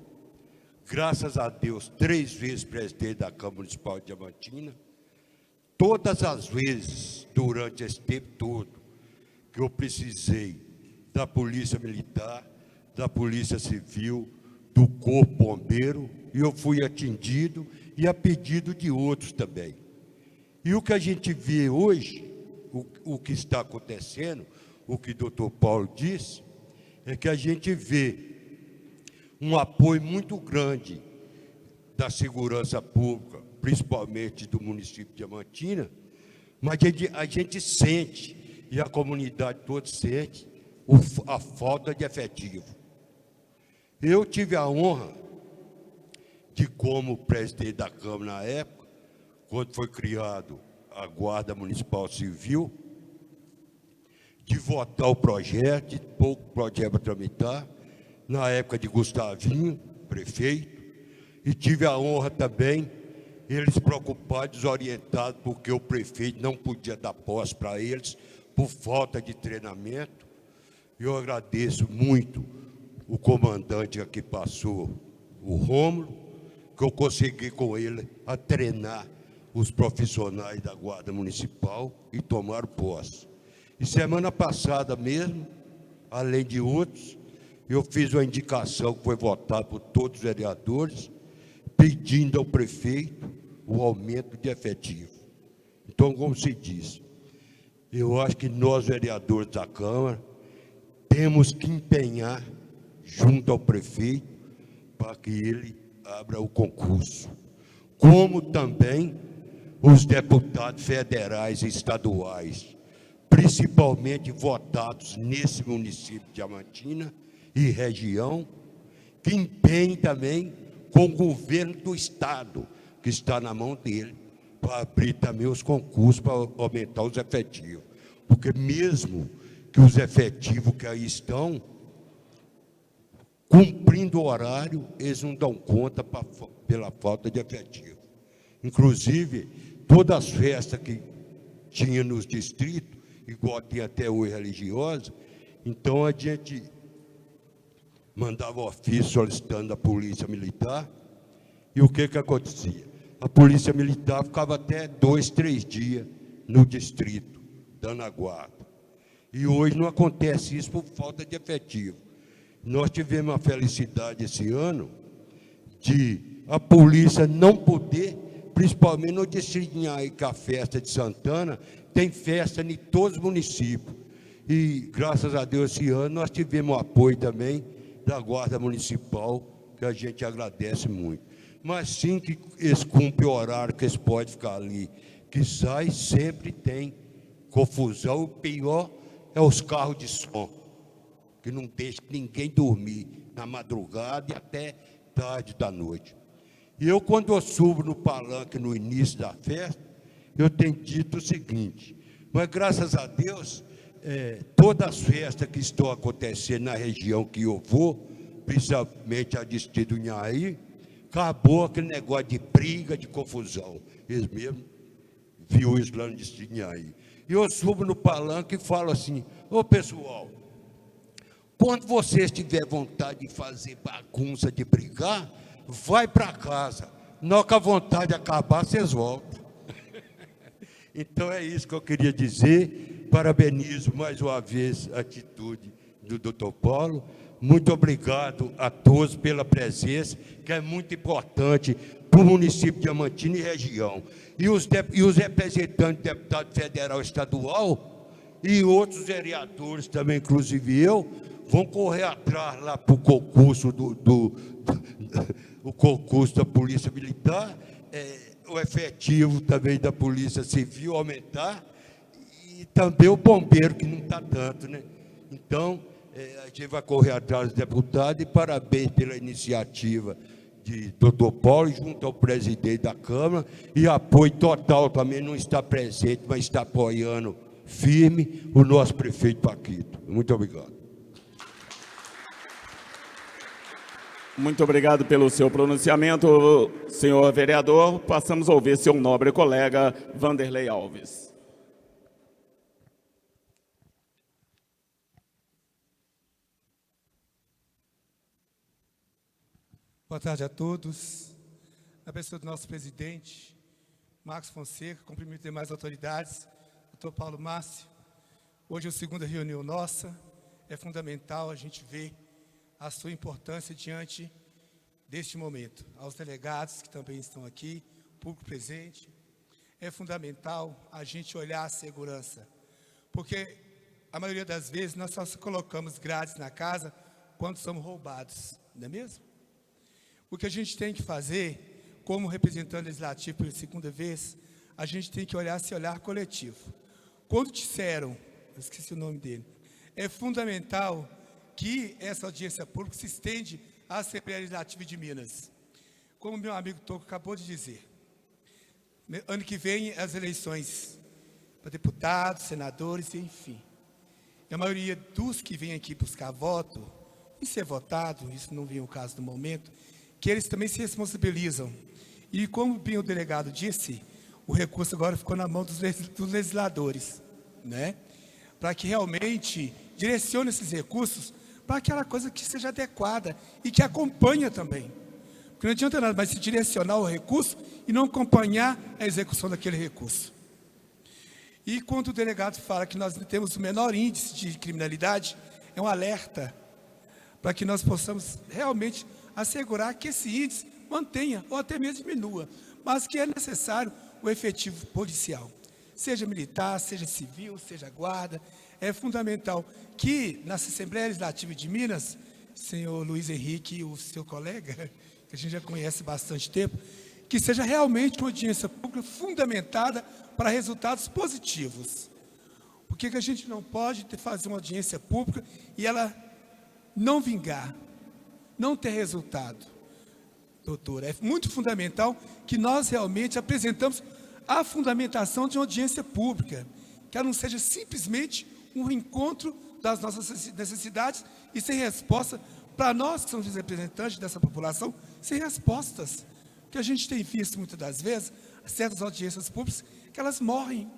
graças a Deus, 3 vezes presidente da Câmara Municipal de Diamantina. Todas as vezes, durante esse tempo todo, que eu precisei da Polícia Militar, da Polícia Civil, do Corpo Bombeiro, e eu fui atendido e a pedido de outros também. E o que a gente vê hoje, o que está acontecendo, o que o doutor Paulo disse, é que a gente vê um apoio muito grande da segurança pública, principalmente do município de Diamantina, mas a gente sente, e a comunidade toda sente, a falta de efetivo. Eu tive a honra de, como presidente da Câmara na época, quando foi criado a Guarda Municipal Civil, de votar o projeto, de pouco projeto para tramitar, na época de Gustavinho, prefeito, e tive a honra também eles preocupados, desorientados, porque o prefeito não podia dar posse para eles, por falta de treinamento. Eu agradeço muito o comandante aqui passou, o Rômulo, que eu consegui com ele a treinar os profissionais da Guarda Municipal e tomaram posse. E semana passada mesmo, além de outros, eu fiz uma indicação que foi votada por todos os vereadores, pedindo ao prefeito o aumento de efetivo. Então, como se diz, eu acho que nós, vereadores da Câmara, temos que empenhar junto ao prefeito para que ele abra o concurso. Como também os deputados federais e estaduais, principalmente votados nesse município de Diamantina e região, que empenhem também com o governo do Estado, que está na mão dele, para abrir também os concursos, para aumentar os efetivos. Porque mesmo que os efetivos que aí estão, cumprindo o horário, eles não dão conta pela falta de efetivo. Inclusive, todas as festas que tinha nos distritos, igual tem até hoje religiosa, então a gente mandava ofício solicitando a polícia militar, e o que acontecia? A polícia militar ficava até 2, 3 dias no distrito, dando a guarda. E hoje não acontece isso por falta de efetivo. Nós tivemos a felicidade esse ano de a polícia não poder, principalmente no distrito de Inhaí, que é a festa de Santana, tem festa em todos os municípios. E, graças a Deus, esse ano nós tivemos o apoio também da Guarda Municipal, que a gente agradece muito. Mas sim que eles cumprem o horário que eles podem ficar ali, que sai, sempre tem confusão. O pior é os carros de som, que não deixam ninguém dormir na madrugada e até tarde da noite. E eu, quando eu subo no palanque no início da festa, eu tenho dito o seguinte, mas graças a Deus, todas as festas que estão acontecendo na região que eu vou, principalmente a distrito do Inhaí, acabou aquele negócio de briga, de confusão. Eles mesmos viu isso lá no distrito de Inhaí. E eu subo no palanque e falo assim, ô pessoal, quando vocês tiverem vontade de fazer bagunça, de brigar, vai para casa. Na hora que a vontade acabar, vocês voltam. Então é isso que eu queria dizer. Parabenizo mais uma vez a atitude do Dr. Paulo. Muito obrigado a todos pela presença, que é muito importante para o município de Diamantina e região. E os representantes, deputado federal e estadual, e outros vereadores também, inclusive eu, vão correr atrás lá para o concurso o concurso da Polícia Militar, o efetivo também da Polícia Civil aumentar, e também o bombeiro, que não está tanto, né? Então, a gente vai correr atrás dos deputados, e parabéns pela iniciativa de Dr. Paulo, junto ao presidente da Câmara, e apoio total também, não está presente, mas está apoiando firme o nosso prefeito Paquito. Muito obrigado. Muito obrigado pelo seu pronunciamento, senhor vereador. Passamos a ouvir seu nobre colega, Vanderlei Alves. Boa tarde a todos. Na pessoa do nosso presidente, Marcos Fonseca, cumprimento demais autoridades, doutor Paulo Márcio. Hoje é a segunda reunião nossa, é fundamental a gente ver a sua importância diante deste momento. Aos delegados que também estão aqui, público presente, é fundamental a gente olhar a segurança, porque a maioria das vezes nós só colocamos grades na casa quando somos roubados, não é mesmo? O que a gente tem que fazer, como representante legislativo pela segunda vez, a gente tem que olhar esse olhar coletivo. Quando disseram, eu esqueci o nome dele, é fundamental que essa audiência pública se estende à Assembleia Legislativa de Minas. Como meu amigo Toco acabou de dizer, ano que vem as eleições para deputados, senadores, enfim. E a maioria dos que vêm aqui buscar voto, e ser votado, isso não vem o caso do momento, que eles também se responsabilizam E como bem o delegado disse, o recurso agora ficou na mão dos legisladores, né? Para que realmente direcione esses recursos para aquela coisa que seja adequada e que acompanha também. Porque não adianta nada mais se direcionar o recurso e não acompanhar a execução daquele recurso. E quando o delegado fala que nós temos o menor índice de criminalidade, é um alerta para que nós possamos realmente assegurar que esse índice mantenha ou até mesmo diminua, mas que é necessário o efetivo policial, seja militar, seja civil, seja guarda. É fundamental que na Assembleia Legislativa de Minas, senhor Luiz Henrique e o seu colega, que a gente já conhece há bastante tempo, que seja realmente uma audiência pública fundamentada para resultados positivos. Por que a gente não pode fazer uma audiência pública e ela não vingar, não ter resultado? Doutora, é muito fundamental que nós realmente apresentamos a fundamentação de uma audiência pública, que ela não seja simplesmente um encontro das nossas necessidades e sem resposta, para nós que somos os representantes dessa população, sem respostas. Que a gente tem visto muitas das vezes, certas audiências públicas, que elas morrem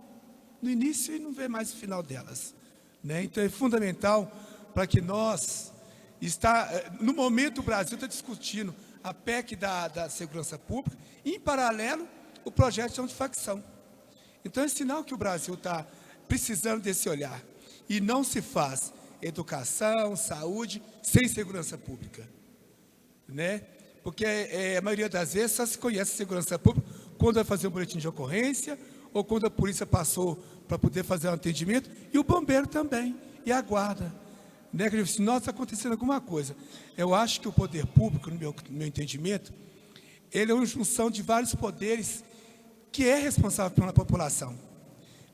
no início e não vê mais o final delas, né? Então é fundamental para que nós, no momento o Brasil está discutindo a PEC da segurança pública e, em paralelo, o projeto de antifacção. Então é sinal que o Brasil está precisando desse olhar. E não se faz educação, saúde, sem segurança pública, né? Porque a maioria das vezes só se conhece segurança pública quando vai fazer um boletim de ocorrência ou quando a polícia passou para poder fazer um atendimento, e o bombeiro também, e a guarda, né? Que se nós está acontecendo alguma coisa. Eu acho que o poder público, no meu entendimento, ele é uma junção de vários poderes que é responsável pela população.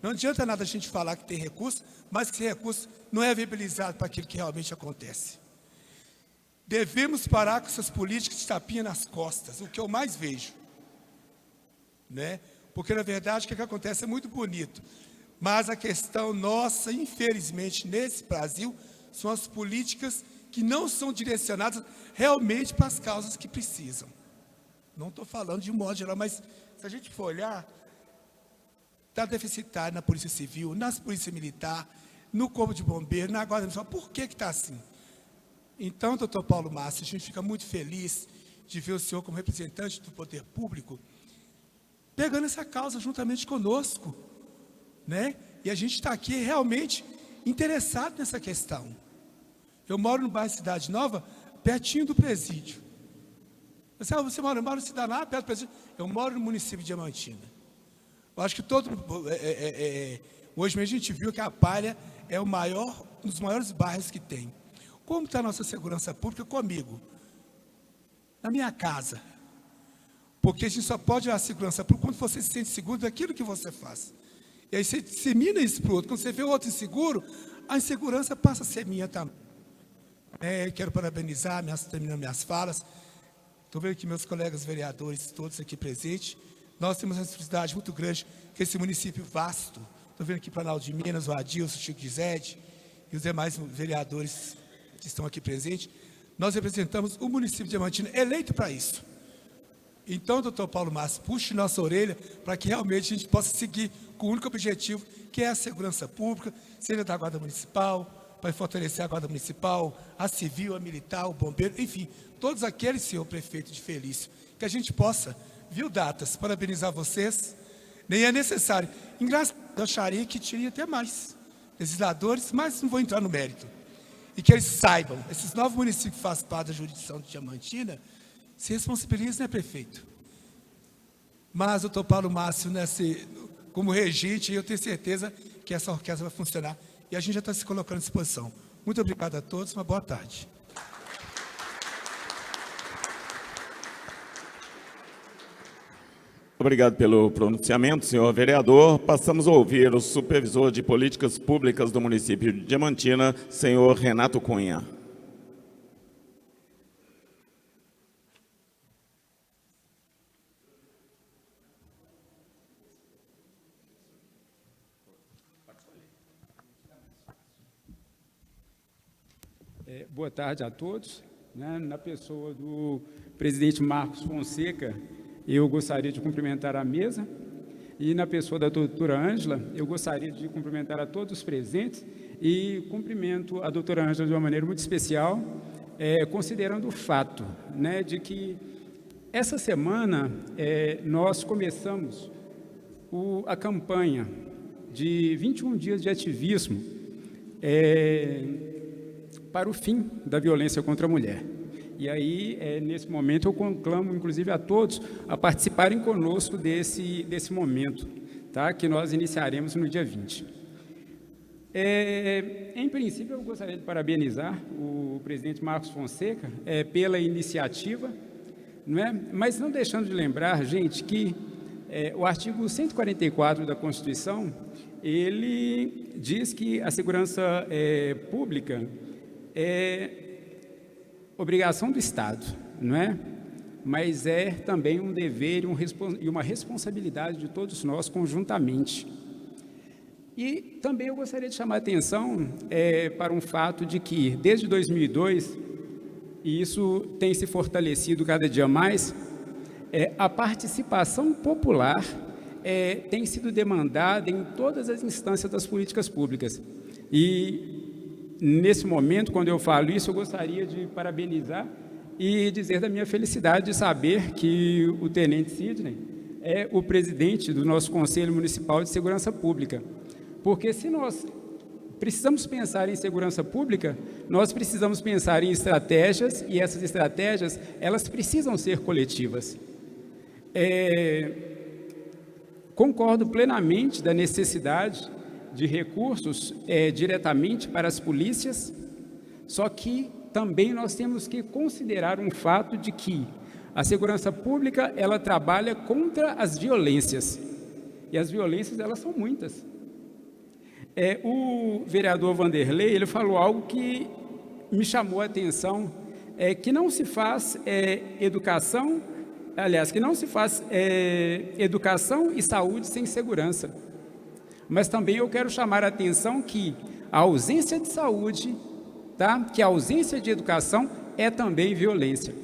Não adianta nada a gente falar que tem recurso, mas que esse recurso não é viabilizado para aquilo que realmente acontece. Devemos parar com essas políticas de tapinha nas costas, o que eu mais vejo, né? Porque, na verdade, o que acontece é muito bonito, mas a questão nossa, infelizmente, nesse Brasil, são as políticas que não são direcionadas realmente para as causas que precisam. Não estou falando de um modo geral, mas se a gente for olhar, está deficitário na Polícia Civil, na Polícia Militar, no Corpo de Bombeiros, na Guarda Municipal. Por que está assim? Então, doutor Paulo Márcio, a gente fica muito feliz de ver o senhor como representante do poder público, pegando essa causa juntamente conosco, né? E a gente está aqui realmente interessado nessa questão. Eu moro no bairro Cidade Nova, pertinho do presídio. Você mora no Cidade Nova, perto do presídio? Eu moro no município de Diamantina. Eu acho que hoje mesmo a gente viu que a Palha é um dos maiores bairros que tem. Como está a nossa segurança pública comigo? Na minha casa. Porque a gente só pode dar a segurança pública quando você se sente seguro daquilo que você faz. E aí você dissemina isso para o outro. Quando você vê o outro inseguro, a insegurança passa a ser minha também. Quero parabenizar, terminando minhas falas. Estou vendo que meus colegas vereadores, todos aqui presentes, nós temos uma responsabilidade muito grande com esse município vasto. Estou vendo aqui Planalto de Minas, o Adilson, o Chico Gizede e os demais vereadores que estão aqui presentes. Nós representamos o município de Diamantina, eleito para isso. Então, doutor Paulo Márcio, puxe nossa orelha para que realmente a gente possa seguir com o único objetivo, que é a segurança pública, seja da Guarda Municipal, para fortalecer a Guarda Municipal, a Civil, a Militar, o Bombeiro, enfim, todos aqueles, senhor prefeito de Felício, que a gente possa, viu, Datas, parabenizar vocês. Nem é necessário. Engraçado, eu acharia que teria até mais legisladores, mas não vou entrar no mérito. E que eles saibam, esses 9 municípios que fazem parte da jurisdição de Diamantina, se responsabilizam, né, prefeito? Mas o doutor Paulo Márcio, como regente, eu tenho certeza que essa orquestra vai funcionar. E a gente já está se colocando à disposição. Muito obrigado a todos, uma boa tarde. Obrigado pelo pronunciamento, senhor vereador. Passamos a ouvir o supervisor de políticas públicas do município de Diamantina, senhor Renato Cunha. Boa tarde a todos. Na pessoa do presidente Marcos Fonseca, eu gostaria de cumprimentar a mesa e, na pessoa da doutora Ângela, eu gostaria de cumprimentar a todos os presentes e cumprimento a doutora Ângela de uma maneira muito especial, considerando o fato, né, de que essa semana nós começamos a campanha de 21 dias de ativismo para o fim da violência contra a mulher. E aí, nesse momento, eu conclamo, inclusive, a todos a participarem conosco desse momento, tá? Que nós iniciaremos no dia 20. Em princípio, eu gostaria de parabenizar o presidente Marcos Fonseca pela iniciativa, não é? Mas não deixando de lembrar, gente, que o artigo 144 da Constituição, ele diz que a segurança pública é obrigação do Estado, não é? Mas é também um dever e uma responsabilidade de todos nós conjuntamente. E também eu gostaria de chamar a atenção para um fato de que, desde 2002, e isso tem se fortalecido cada dia mais, a participação popular tem sido demandada em todas as instâncias das políticas públicas. E nesse momento, quando eu falo isso, eu gostaria de parabenizar e dizer da minha felicidade de saber que o tenente Sidney é o presidente do nosso Conselho Municipal de Segurança Pública. Porque se nós precisamos pensar em segurança pública, nós precisamos pensar em estratégias, e essas estratégias, elas precisam ser coletivas. Concordo plenamente da necessidade de recursos diretamente para as polícias, só que também nós temos que considerar um fato de que a segurança pública, ela trabalha contra as violências, e as violências, elas são muitas. O vereador Vanderlei, ele falou algo que me chamou a atenção, que não se faz educação e saúde sem segurança. Mas também eu quero chamar a atenção que a ausência de saúde, tá? Que a ausência de educação é também violência.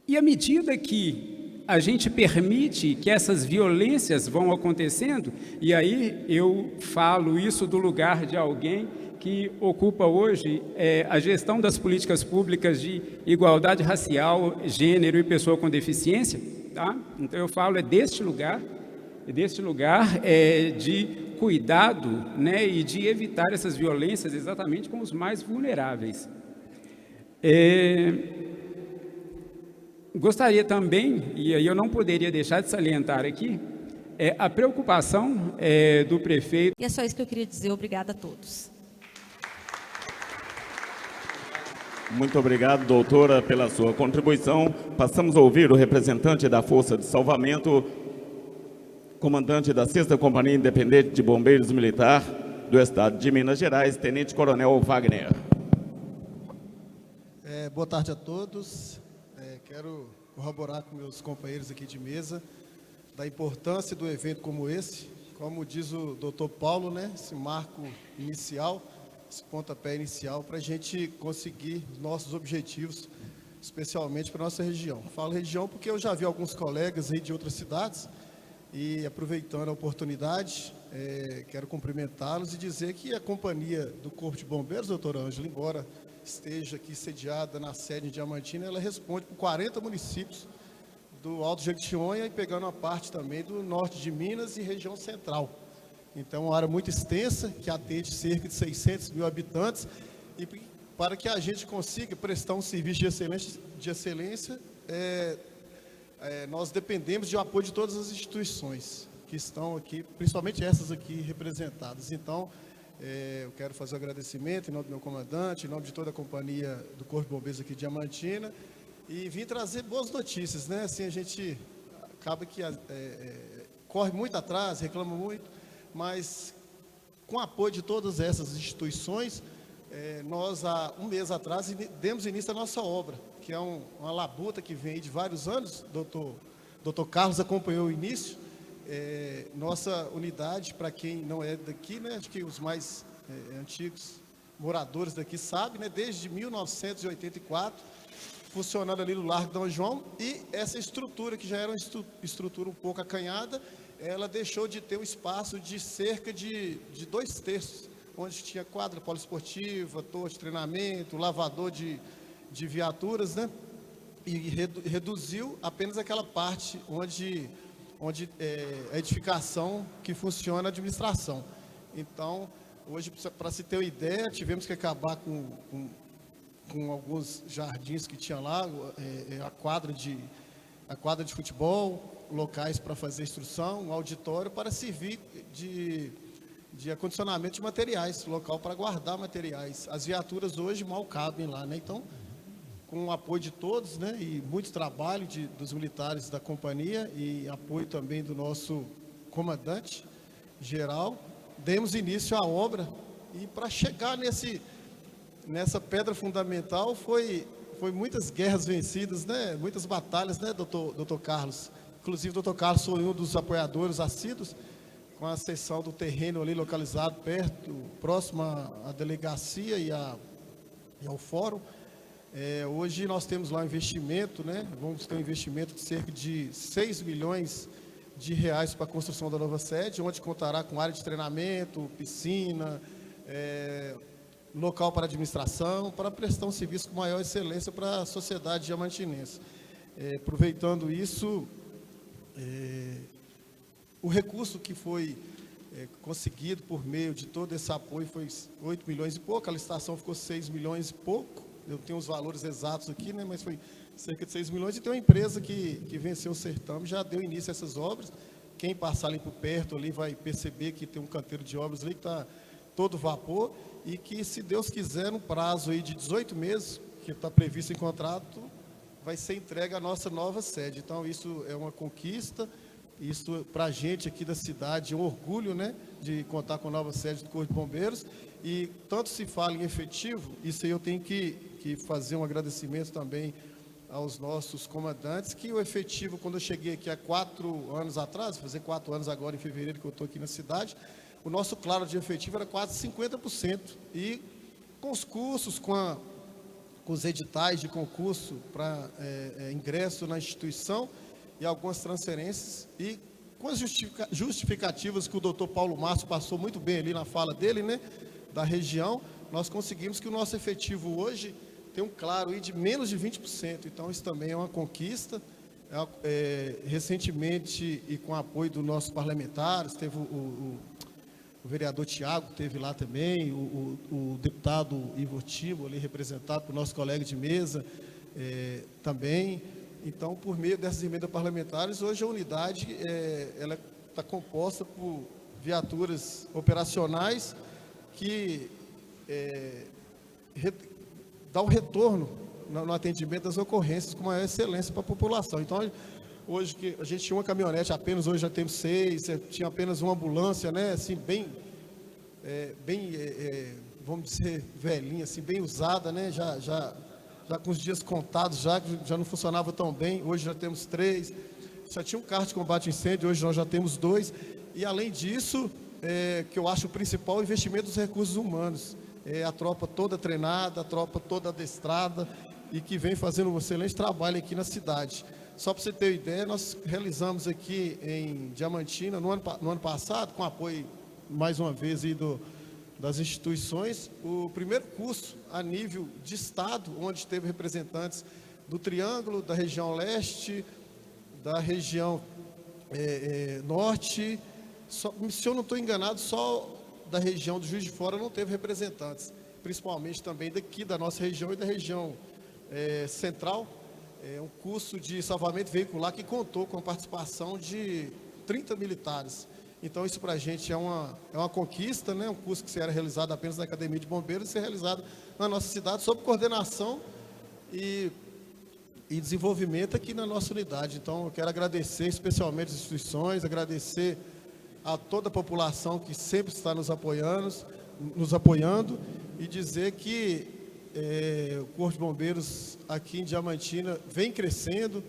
E à medida que a gente permite que essas violências vão acontecendo, e aí eu falo isso do lugar de alguém que ocupa hoje a gestão das políticas públicas de igualdade racial, gênero e pessoa com deficiência, tá? Então eu falo deste lugar de cuidado, né, e de evitar essas violências exatamente com os mais vulneráveis. Gostaria também, e aí eu não poderia deixar de salientar aqui, a preocupação do prefeito. E é só isso que eu queria dizer. Obrigada a todos. Muito obrigado, doutora, pela sua contribuição. Passamos a ouvir o representante da Força de Salvamento, comandante da 6ª Companhia Independente de Bombeiros Militar do Estado de Minas Gerais, Tenente Coronel Wagner. Boa tarde a todos. Quero corroborar com meus companheiros aqui de mesa da importância do evento como esse. Como diz o doutor Paulo, né, esse marco inicial, esse pontapé inicial para a gente conseguir nossos objetivos, especialmente para a nossa região. Falo região porque eu já vi alguns colegas aí de outras cidades e, aproveitando a oportunidade, quero cumprimentá-los e dizer que a companhia do Corpo de Bombeiros, doutora Ângela, embora esteja aqui sediada na sede em Diamantina, ela responde por 40 municípios do Alto Jequitinhonha e pegando a parte também do norte de Minas e região central. Então, uma área muito extensa, que atende cerca de 600 mil habitantes, e para que a gente consiga prestar um serviço de excelência, nós dependemos de apoio de todas as instituições que estão aqui, principalmente essas aqui representadas. Então, eu quero fazer um agradecimento em nome do meu comandante, em nome de toda a companhia do Corpo de Bombeiros aqui de Diamantina, e vim trazer boas notícias, né? Assim, a gente acaba que corre muito atrás, reclama muito, mas com o apoio de todas essas instituições, nós, há um mês atrás, demos início à nossa obra, que é uma labuta que vem de vários anos. Doutor Carlos acompanhou o início. Nossa unidade, para quem não é daqui, né, acho que os mais antigos moradores daqui sabem, né, desde 1984, funcionando ali no Largo Dom João, e essa estrutura, que já era uma estrutura um pouco acanhada, ela deixou de ter um espaço de cerca de 2/3, onde tinha quadra poliesportiva, torre de treinamento, lavador de viaturas, né? E reduziu apenas aquela parte onde a edificação que funciona a administração. Então, hoje, para se ter uma ideia, tivemos que acabar com alguns jardins que tinha lá, a quadra de futebol, locais para fazer instrução, um auditório para servir de acondicionamento de materiais, local para guardar materiais. As viaturas hoje mal cabem lá, né? Então, com o apoio de todos, né, e muito trabalho dos militares da companhia e apoio também do nosso comandante geral, demos início à obra. E para chegar nessa pedra fundamental foi muitas guerras vencidas, né, muitas batalhas, né, doutor Carlos. Inclusive, o doutor Carlos foi um dos apoiadores assíduos, com a cessão do terreno ali localizado próximo à delegacia e ao fórum. Hoje nós temos lá um investimento, né? Vamos ter um investimento de cerca de 6 milhões de reais para a construção da nova sede, onde contará com área de treinamento, piscina, local para administração, para prestar um serviço com maior excelência para a sociedade diamantinense. Aproveitando isso, o recurso que foi conseguido por meio de todo esse apoio foi 8 milhões e pouco, a licitação ficou 6 milhões e pouco. Eu tenho os valores exatos aqui, né, mas foi cerca de 6 milhões, e tem uma empresa que venceu o certame, já deu início a essas obras. Quem passar ali por perto ali vai perceber que tem um canteiro de obras ali que está todo vapor, e que, se Deus quiser, no prazo aí de 18 meses, que está previsto em contrato, vai ser entregue a nossa nova sede. Então, isso é uma conquista, isso para a gente aqui da cidade é um orgulho, né, de contar com a nova sede do Corpo de Bombeiros. E tanto se fala em efetivo, isso aí eu tenho que fazer um agradecimento também aos nossos comandantes, que o efetivo, quando eu cheguei aqui há 4 anos atrás, vou fazer 4 anos agora em fevereiro que eu estou aqui na cidade, o nosso claro de efetivo era quase 50%, e com os cursos, com os editais de concurso para ingresso na instituição e algumas transferências, e com as justificativas que o doutor Paulo Márcio passou muito bem ali na fala dele, né, da região, nós conseguimos que o nosso efetivo hoje tem um claro aí de menos de 20%. Então, isso também é uma conquista. Recentemente, e com o apoio dos nossos parlamentares, teve o vereador Tiago, teve lá também, o deputado Ivo Tibo, ali representado por nosso colega de mesa, também. Então, por meio dessas emendas parlamentares, hoje a unidade ela está composta por viaturas operacionais que dá um retorno no atendimento das ocorrências com maior excelência para a população. Então, hoje que a gente tinha uma caminhonete apenas, hoje já temos 6, tinha apenas uma ambulância, né, assim, bem, vamos dizer, velhinha, assim, bem usada, né, já com os dias contados, já não funcionava tão bem. Hoje já temos 3, já tinha um carro de combate a incêndio, hoje nós já temos 2, e além disso, que eu acho o principal, o investimento dos recursos humanos. A tropa toda treinada, a tropa toda adestrada, e que vem fazendo um excelente trabalho aqui na cidade. Só para você ter uma ideia, nós realizamos aqui em Diamantina, no ano passado, com apoio, mais uma vez, aí das instituições, o primeiro curso a nível de estado, onde teve representantes do Triângulo, da região leste, da região norte. Se eu não estou enganado, só da região do Juiz de Fora não teve representantes, principalmente também daqui da nossa região e da região central. Um curso de salvamento veicular que contou com a participação de 30 militares. Então, isso para a gente é uma conquista, né? Um curso que era realizado apenas na Academia de Bombeiros, ser realizado na nossa cidade, sob coordenação e desenvolvimento aqui na nossa unidade. Então, eu quero agradecer especialmente as instituições, agradecer a toda a população que sempre está nos apoiando, e dizer que o Corpo de Bombeiros aqui em Diamantina vem crescendo,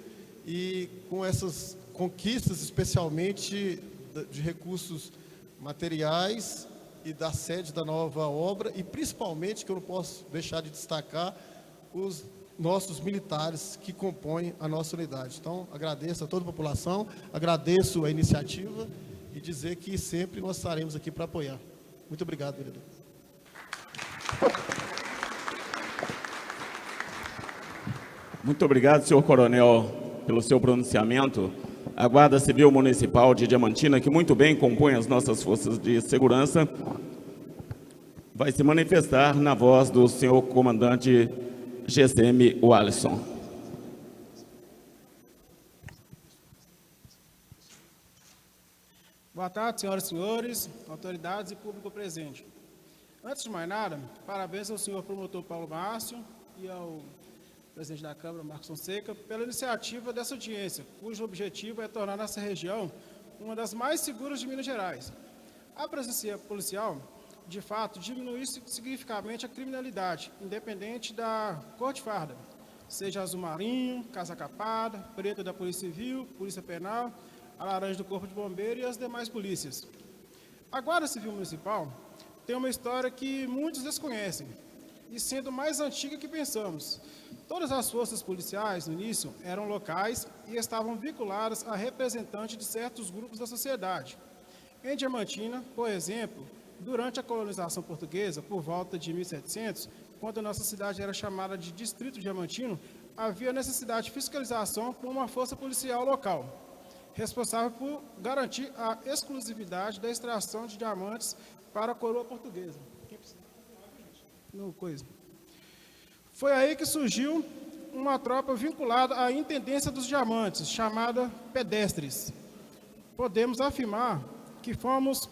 e com essas conquistas, especialmente de recursos materiais e da sede da nova obra, e principalmente, que eu não posso deixar de destacar, os nossos militares que compõem a nossa unidade. Então, agradeço a toda a população, agradeço a iniciativa e dizer que sempre nós estaremos aqui para apoiar. Muito obrigado, vereador. Muito obrigado, senhor coronel, pelo seu pronunciamento. A Guarda Civil Municipal de Diamantina, que muito bem compõe as nossas forças de segurança, vai se manifestar na voz do senhor comandante GCM Wallison. Boa tarde, senhoras e senhores, autoridades e público presente. Antes de mais nada, parabéns ao senhor promotor Paulo Márcio e ao presidente da Câmara, Marcos Fonseca, pela iniciativa dessa audiência, cujo objetivo é tornar nossa região uma das mais seguras de Minas Gerais. A presença policial, de fato, diminui significativamente a criminalidade, independente da cor de farda, seja azul marinho, casa capada, preta da Polícia Civil, Polícia Penal, a laranja do Corpo de Bombeiro e as demais polícias. A Guarda Civil Municipal tem uma história que muitos desconhecem, e sendo mais antiga que pensamos. Todas as forças policiais, no início, eram locais e estavam vinculadas a representantes de certos grupos da sociedade. Em Diamantina, por exemplo, durante a colonização portuguesa, por volta de 1700, quando a nossa cidade era chamada de Distrito Diamantino, havia necessidade de fiscalização por uma força policial local, responsável por garantir a exclusividade da extração de diamantes para a coroa portuguesa. Foi aí que surgiu uma tropa vinculada à Intendência dos Diamantes, chamada Pedestres. Podemos afirmar que fomos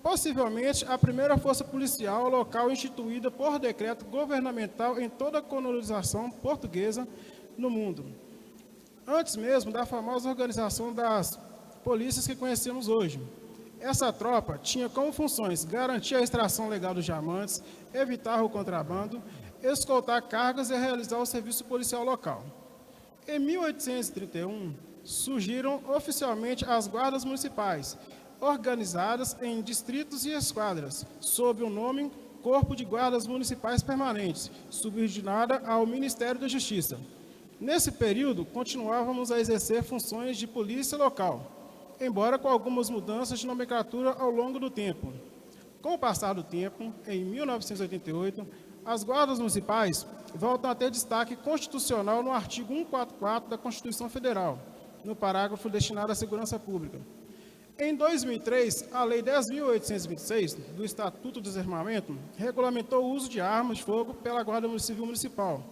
possivelmente a primeira força policial local instituída por decreto governamental em toda a colonização portuguesa no mundo, antes mesmo da famosa organização das polícias que conhecemos hoje. Essa tropa tinha como funções garantir a extração legal dos diamantes, evitar o contrabando, escoltar cargas e realizar o serviço policial local. Em 1831, surgiram oficialmente as guardas municipais, organizadas em distritos e esquadras, sob o nome Corpo de Guardas Municipais Permanentes, subordinada ao Ministério da Justiça. Nesse período, continuávamos a exercer funções de polícia local, embora com algumas mudanças de nomenclatura ao longo do tempo. Com o passar do tempo, em 1988, as guardas municipais voltam a ter destaque constitucional no artigo 144 da Constituição Federal, no parágrafo destinado à segurança pública. Em 2003, a Lei 10.826, do Estatuto do Desarmamento, regulamentou o uso de armas de fogo pela Guarda Civil Municipal.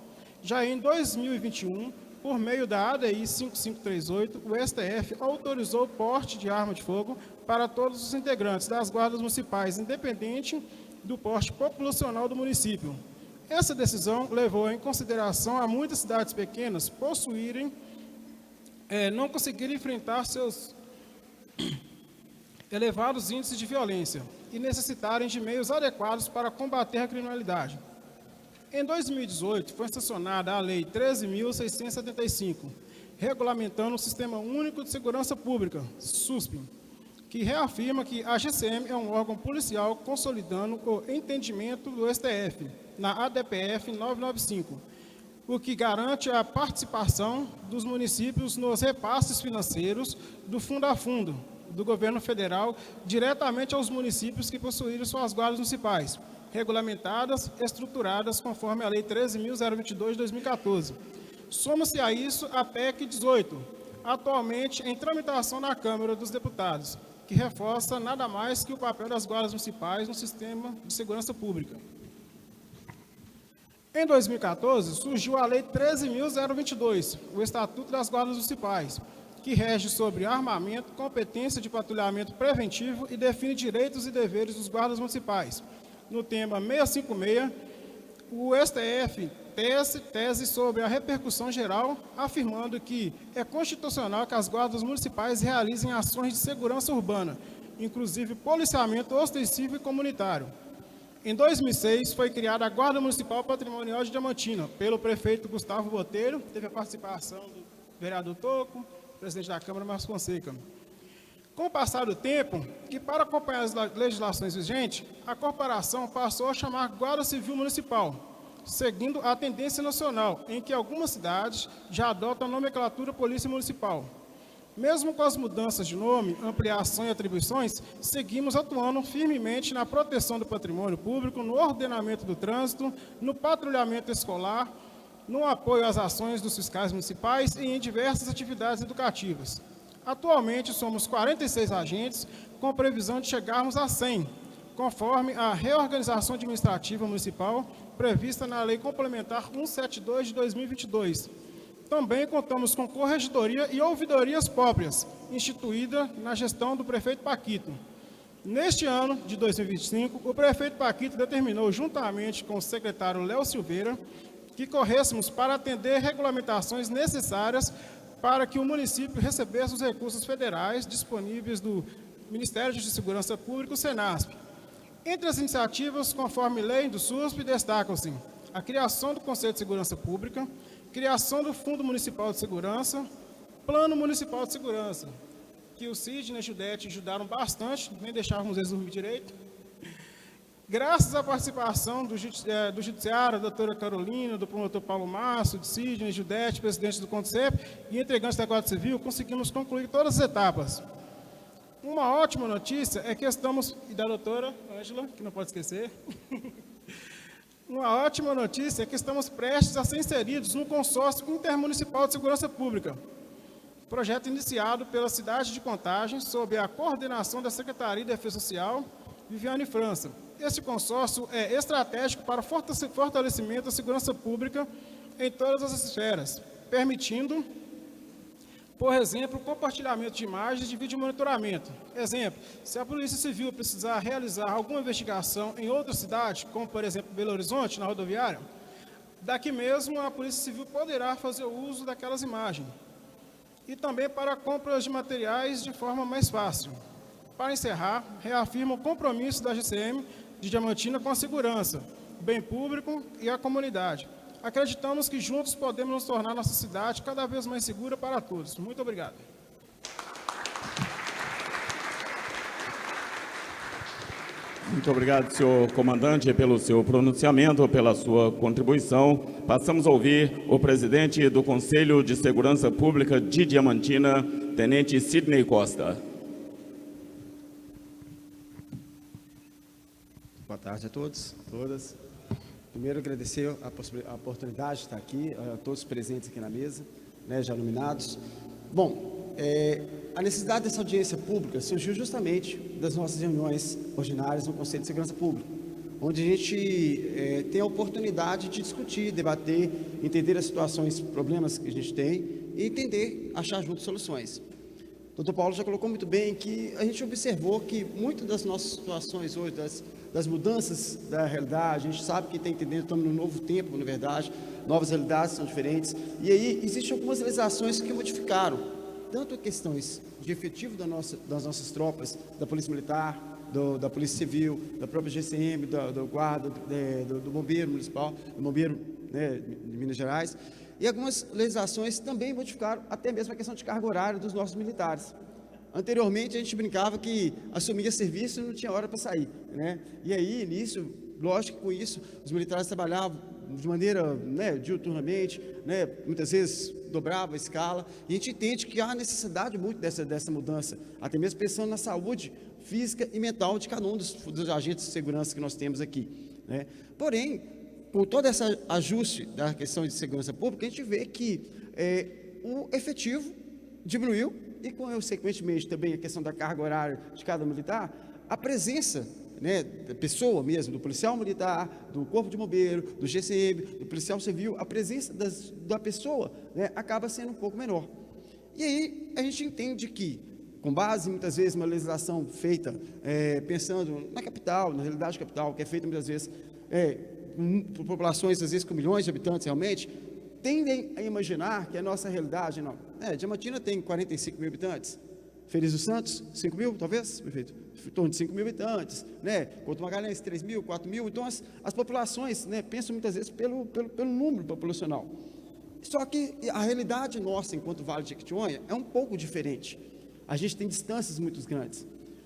Já em 2021, por meio da ADI 5538, o STF autorizou o porte de arma de fogo para todos os integrantes das guardas municipais, independente do porte populacional do município. Essa decisão levou em consideração a muitas cidades pequenas não conseguirem enfrentar seus elevados índices de violência e necessitarem de meios adequados para combater a criminalidade. Em 2018, foi sancionada a Lei 13.675, regulamentando o Sistema Único de Segurança Pública, SUSP, que reafirma que a GCM é um órgão policial consolidando o entendimento do STF, na ADPF 995, o que garante a participação dos municípios nos repasses financeiros do fundo a fundo do governo federal diretamente aos municípios que possuírem suas guardas municipais, regulamentadas, estruturadas conforme a Lei 13.022 de 2014. Soma-se a isso a PEC 18, atualmente em tramitação na Câmara dos Deputados, que reforça nada mais que o papel das guardas municipais no sistema de segurança pública. Em 2014, surgiu a Lei 13.022, o Estatuto das Guardas Municipais, que rege sobre armamento, competência de patrulhamento preventivo e define direitos e deveres dos guardas municipais. No tema 656, o STF tese sobre a repercussão geral, afirmando que é constitucional que as guardas municipais realizem ações de segurança urbana, inclusive policiamento ostensivo e comunitário. Em 2006, foi criada a Guarda Municipal Patrimonial de Diamantina, pelo prefeito Gustavo Botelho, teve a participação do vereador Toco, presidente da Câmara, Marcos Fonseca. Com o passar do tempo, e para acompanhar as legislações vigentes, a corporação passou a chamar Guarda Civil Municipal, seguindo a tendência nacional, em que algumas cidades já adotam a nomenclatura Polícia Municipal. Mesmo com as mudanças de nome, ampliação e atribuições, seguimos atuando firmemente na proteção do patrimônio público, no ordenamento do trânsito, no patrulhamento escolar, no apoio às ações dos fiscais municipais e em diversas atividades educativas. Atualmente, somos 46 agentes, com previsão de chegarmos a 100, conforme a reorganização administrativa municipal prevista na Lei Complementar 172 de 2022. Também contamos com corregedoria e ouvidorias próprias, instituída na gestão do prefeito Paquito. Neste ano de 2025, o prefeito Paquito determinou, juntamente com o secretário Léo Silveira, que corrêssemos para atender regulamentações necessárias para que o município recebesse os recursos federais disponíveis do Ministério de Segurança Pública, o SENASP. Entre as iniciativas, conforme lei do SUSP, destacam-se a criação do Conselho de Segurança Pública, criação do Fundo Municipal de Segurança, Plano Municipal de Segurança, que o Sidney e a Judete ajudaram bastante, nem deixávamos eles dormir direito. Graças à participação do Judiciário, da doutora Carolina, do promotor Paulo Márcio, de Sidney, Judete, presidente do CONTCEP e integrantes da Guarda Civil, conseguimos concluir todas as etapas. Uma ótima notícia é que estamos, e da doutora Ângela, que não pode esquecer, uma ótima notícia é que estamos prestes a ser inseridos no Consórcio Intermunicipal de Segurança Pública, projeto iniciado pela cidade de Contagem, sob a coordenação da Secretaria de Defesa Social, Viviane França. Esse consórcio é estratégico para fortalecimento da segurança pública em todas as esferas, permitindo, por exemplo, o compartilhamento de imagens de vídeo monitoramento. Exemplo, se a Polícia Civil precisar realizar alguma investigação em outra cidade, como, por exemplo, Belo Horizonte, na rodoviária, daqui mesmo a Polícia Civil poderá fazer uso daquelas imagens. E também para compras de materiais de forma mais fácil. Para encerrar, reafirmo o compromisso da GCM de Diamantina com a segurança, o bem público e a comunidade. Acreditamos que juntos podemos nos tornar nossa cidade cada vez mais segura para todos. Muito obrigado. Muito obrigado, senhor comandante, pelo seu pronunciamento, pela sua contribuição. Passamos a ouvir o presidente do Conselho de Segurança Pública de Diamantina, tenente Sidney Costa. Boa tarde a todos, todas. Primeiro, agradecer a oportunidade de estar aqui, a todos presentes aqui na mesa, né, já nominados. Bom, a necessidade dessa audiência pública surgiu justamente das nossas reuniões ordinárias no Conselho de Segurança Pública, onde a gente tem a oportunidade de discutir, debater, entender as situações, problemas que a gente tem e entender, achar juntos soluções. O Dr. Paulo já colocou muito bem que a gente observou que muitas das nossas situações hoje, das mudanças da realidade, a gente sabe que está entendendo, estamos num novo tempo, na verdade, novas realidades são diferentes, e aí existem algumas legislações que modificaram, tanto questões de efetivo das nossas tropas, da Polícia Militar, da Polícia Civil, da própria GCM, do Guarda, do Bombeiro Municipal, do Bombeiro, né, de Minas Gerais, e algumas legislações também modificaram até mesmo a questão de carga horária dos nossos militares. Anteriormente, a gente brincava que assumia serviço e não tinha hora para sair, né? E aí, nisso, lógico que com isso, os militares trabalhavam de maneira, né, diuturnamente, né, muitas vezes dobrava a escala, e a gente entende que há necessidade muito dessa mudança, até mesmo pensando na saúde física e mental de cada um dos agentes de segurança que nós temos aqui, né? Porém, com todo esse ajuste da questão de segurança pública, a gente vê que o efetivo diminuiu, e, consequentemente, também a questão da carga horária de cada militar, a presença, né, da pessoa mesmo, do policial militar, do corpo de bombeiro, do GCM, do policial civil, a presença da pessoa, né, acaba sendo um pouco menor. E aí a gente entende que, com base, muitas vezes, uma legislação feita pensando na capital, na realidade capital, que é feita muitas vezes por populações, às vezes, com milhões de habitantes realmente, tendem a imaginar que a nossa realidade, não. Diamantina tem 45 mil habitantes, Feliz dos Santos, 5 mil, talvez, prefeito? Em torno de 5 mil habitantes, né? Couto Magalhães, 3 mil, 4 mil. Então, as populações, né, pensam muitas vezes pelo número populacional. Só que a realidade nossa, enquanto Vale de Jequitinhonha, é um pouco diferente. A gente tem distâncias muito grandes.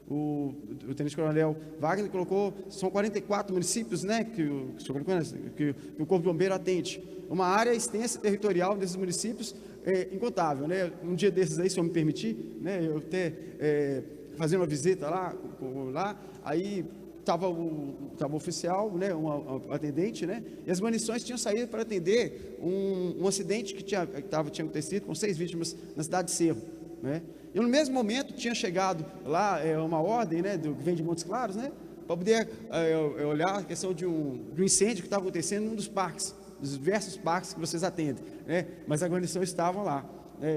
o Tenente Coronel Wagner colocou, são 44 municípios, né, que o Corpo de Bombeiro atende. Uma área extensa territorial desses municípios, incontável, né? Um dia desses aí, se eu me permitir, né, eu até fazendo uma visita lá, aí estava o oficial, né, um atendente, né, e as munições tinham saído para atender um acidente que tinha acontecido com 6 vítimas na cidade de Cerro, né? E no mesmo momento tinha chegado lá uma ordem, né, que vem de Montes Claros, né, para poder olhar a questão de um incêndio que estava acontecendo em um dos parques, dos diversos parques que vocês atendem, né, mas a guarnição estava lá.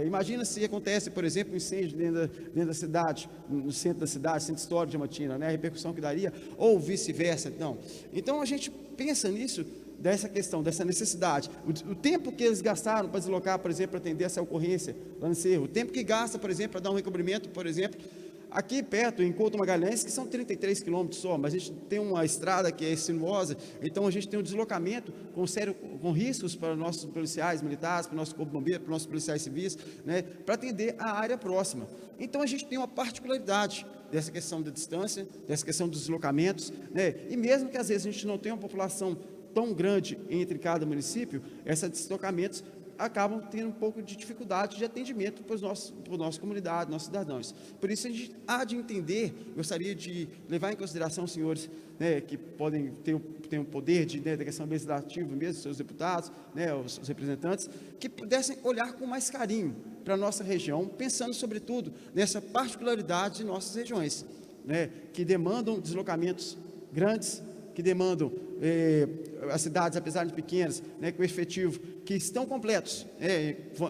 Imagina se acontece, por exemplo, um incêndio dentro da cidade, no centro da cidade, centro histórico de Diamantina, né, a repercussão que daria, ou vice-versa. Então a gente pensa nisso, dessa questão, dessa necessidade, o tempo que eles gastaram para deslocar, por exemplo, para atender essa ocorrência lá no Cerro, o tempo que gasta, por exemplo, para dar um recobrimento, por exemplo, aqui perto, em Couto Magalhães, que são 33 quilômetros só, mas a gente tem uma estrada que é sinuosa, então a gente tem um deslocamento com riscos para nossos policiais militares, para o nosso corpo de bombeiro, para os nossos policiais civis, né, para atender a área próxima. Então a gente tem uma particularidade dessa questão da distância, dessa questão dos deslocamentos, né, e mesmo que às vezes a gente não tenha uma população tão grande entre cada município, esses deslocamentos acabam tendo um pouco de dificuldade de atendimento para a nossa comunidade, nossos cidadãos. Por isso, a gente há de entender, gostaria de levar em consideração os senhores, né, que podem ter o poder da questão legislativa mesmo, seus deputados, né, os representantes, que pudessem olhar com mais carinho para a nossa região, pensando, sobretudo, nessa particularidade de nossas regiões, né, que demandam deslocamentos grandes, que demandam as cidades, apesar de pequenas, né, com efetivo, que estão completos.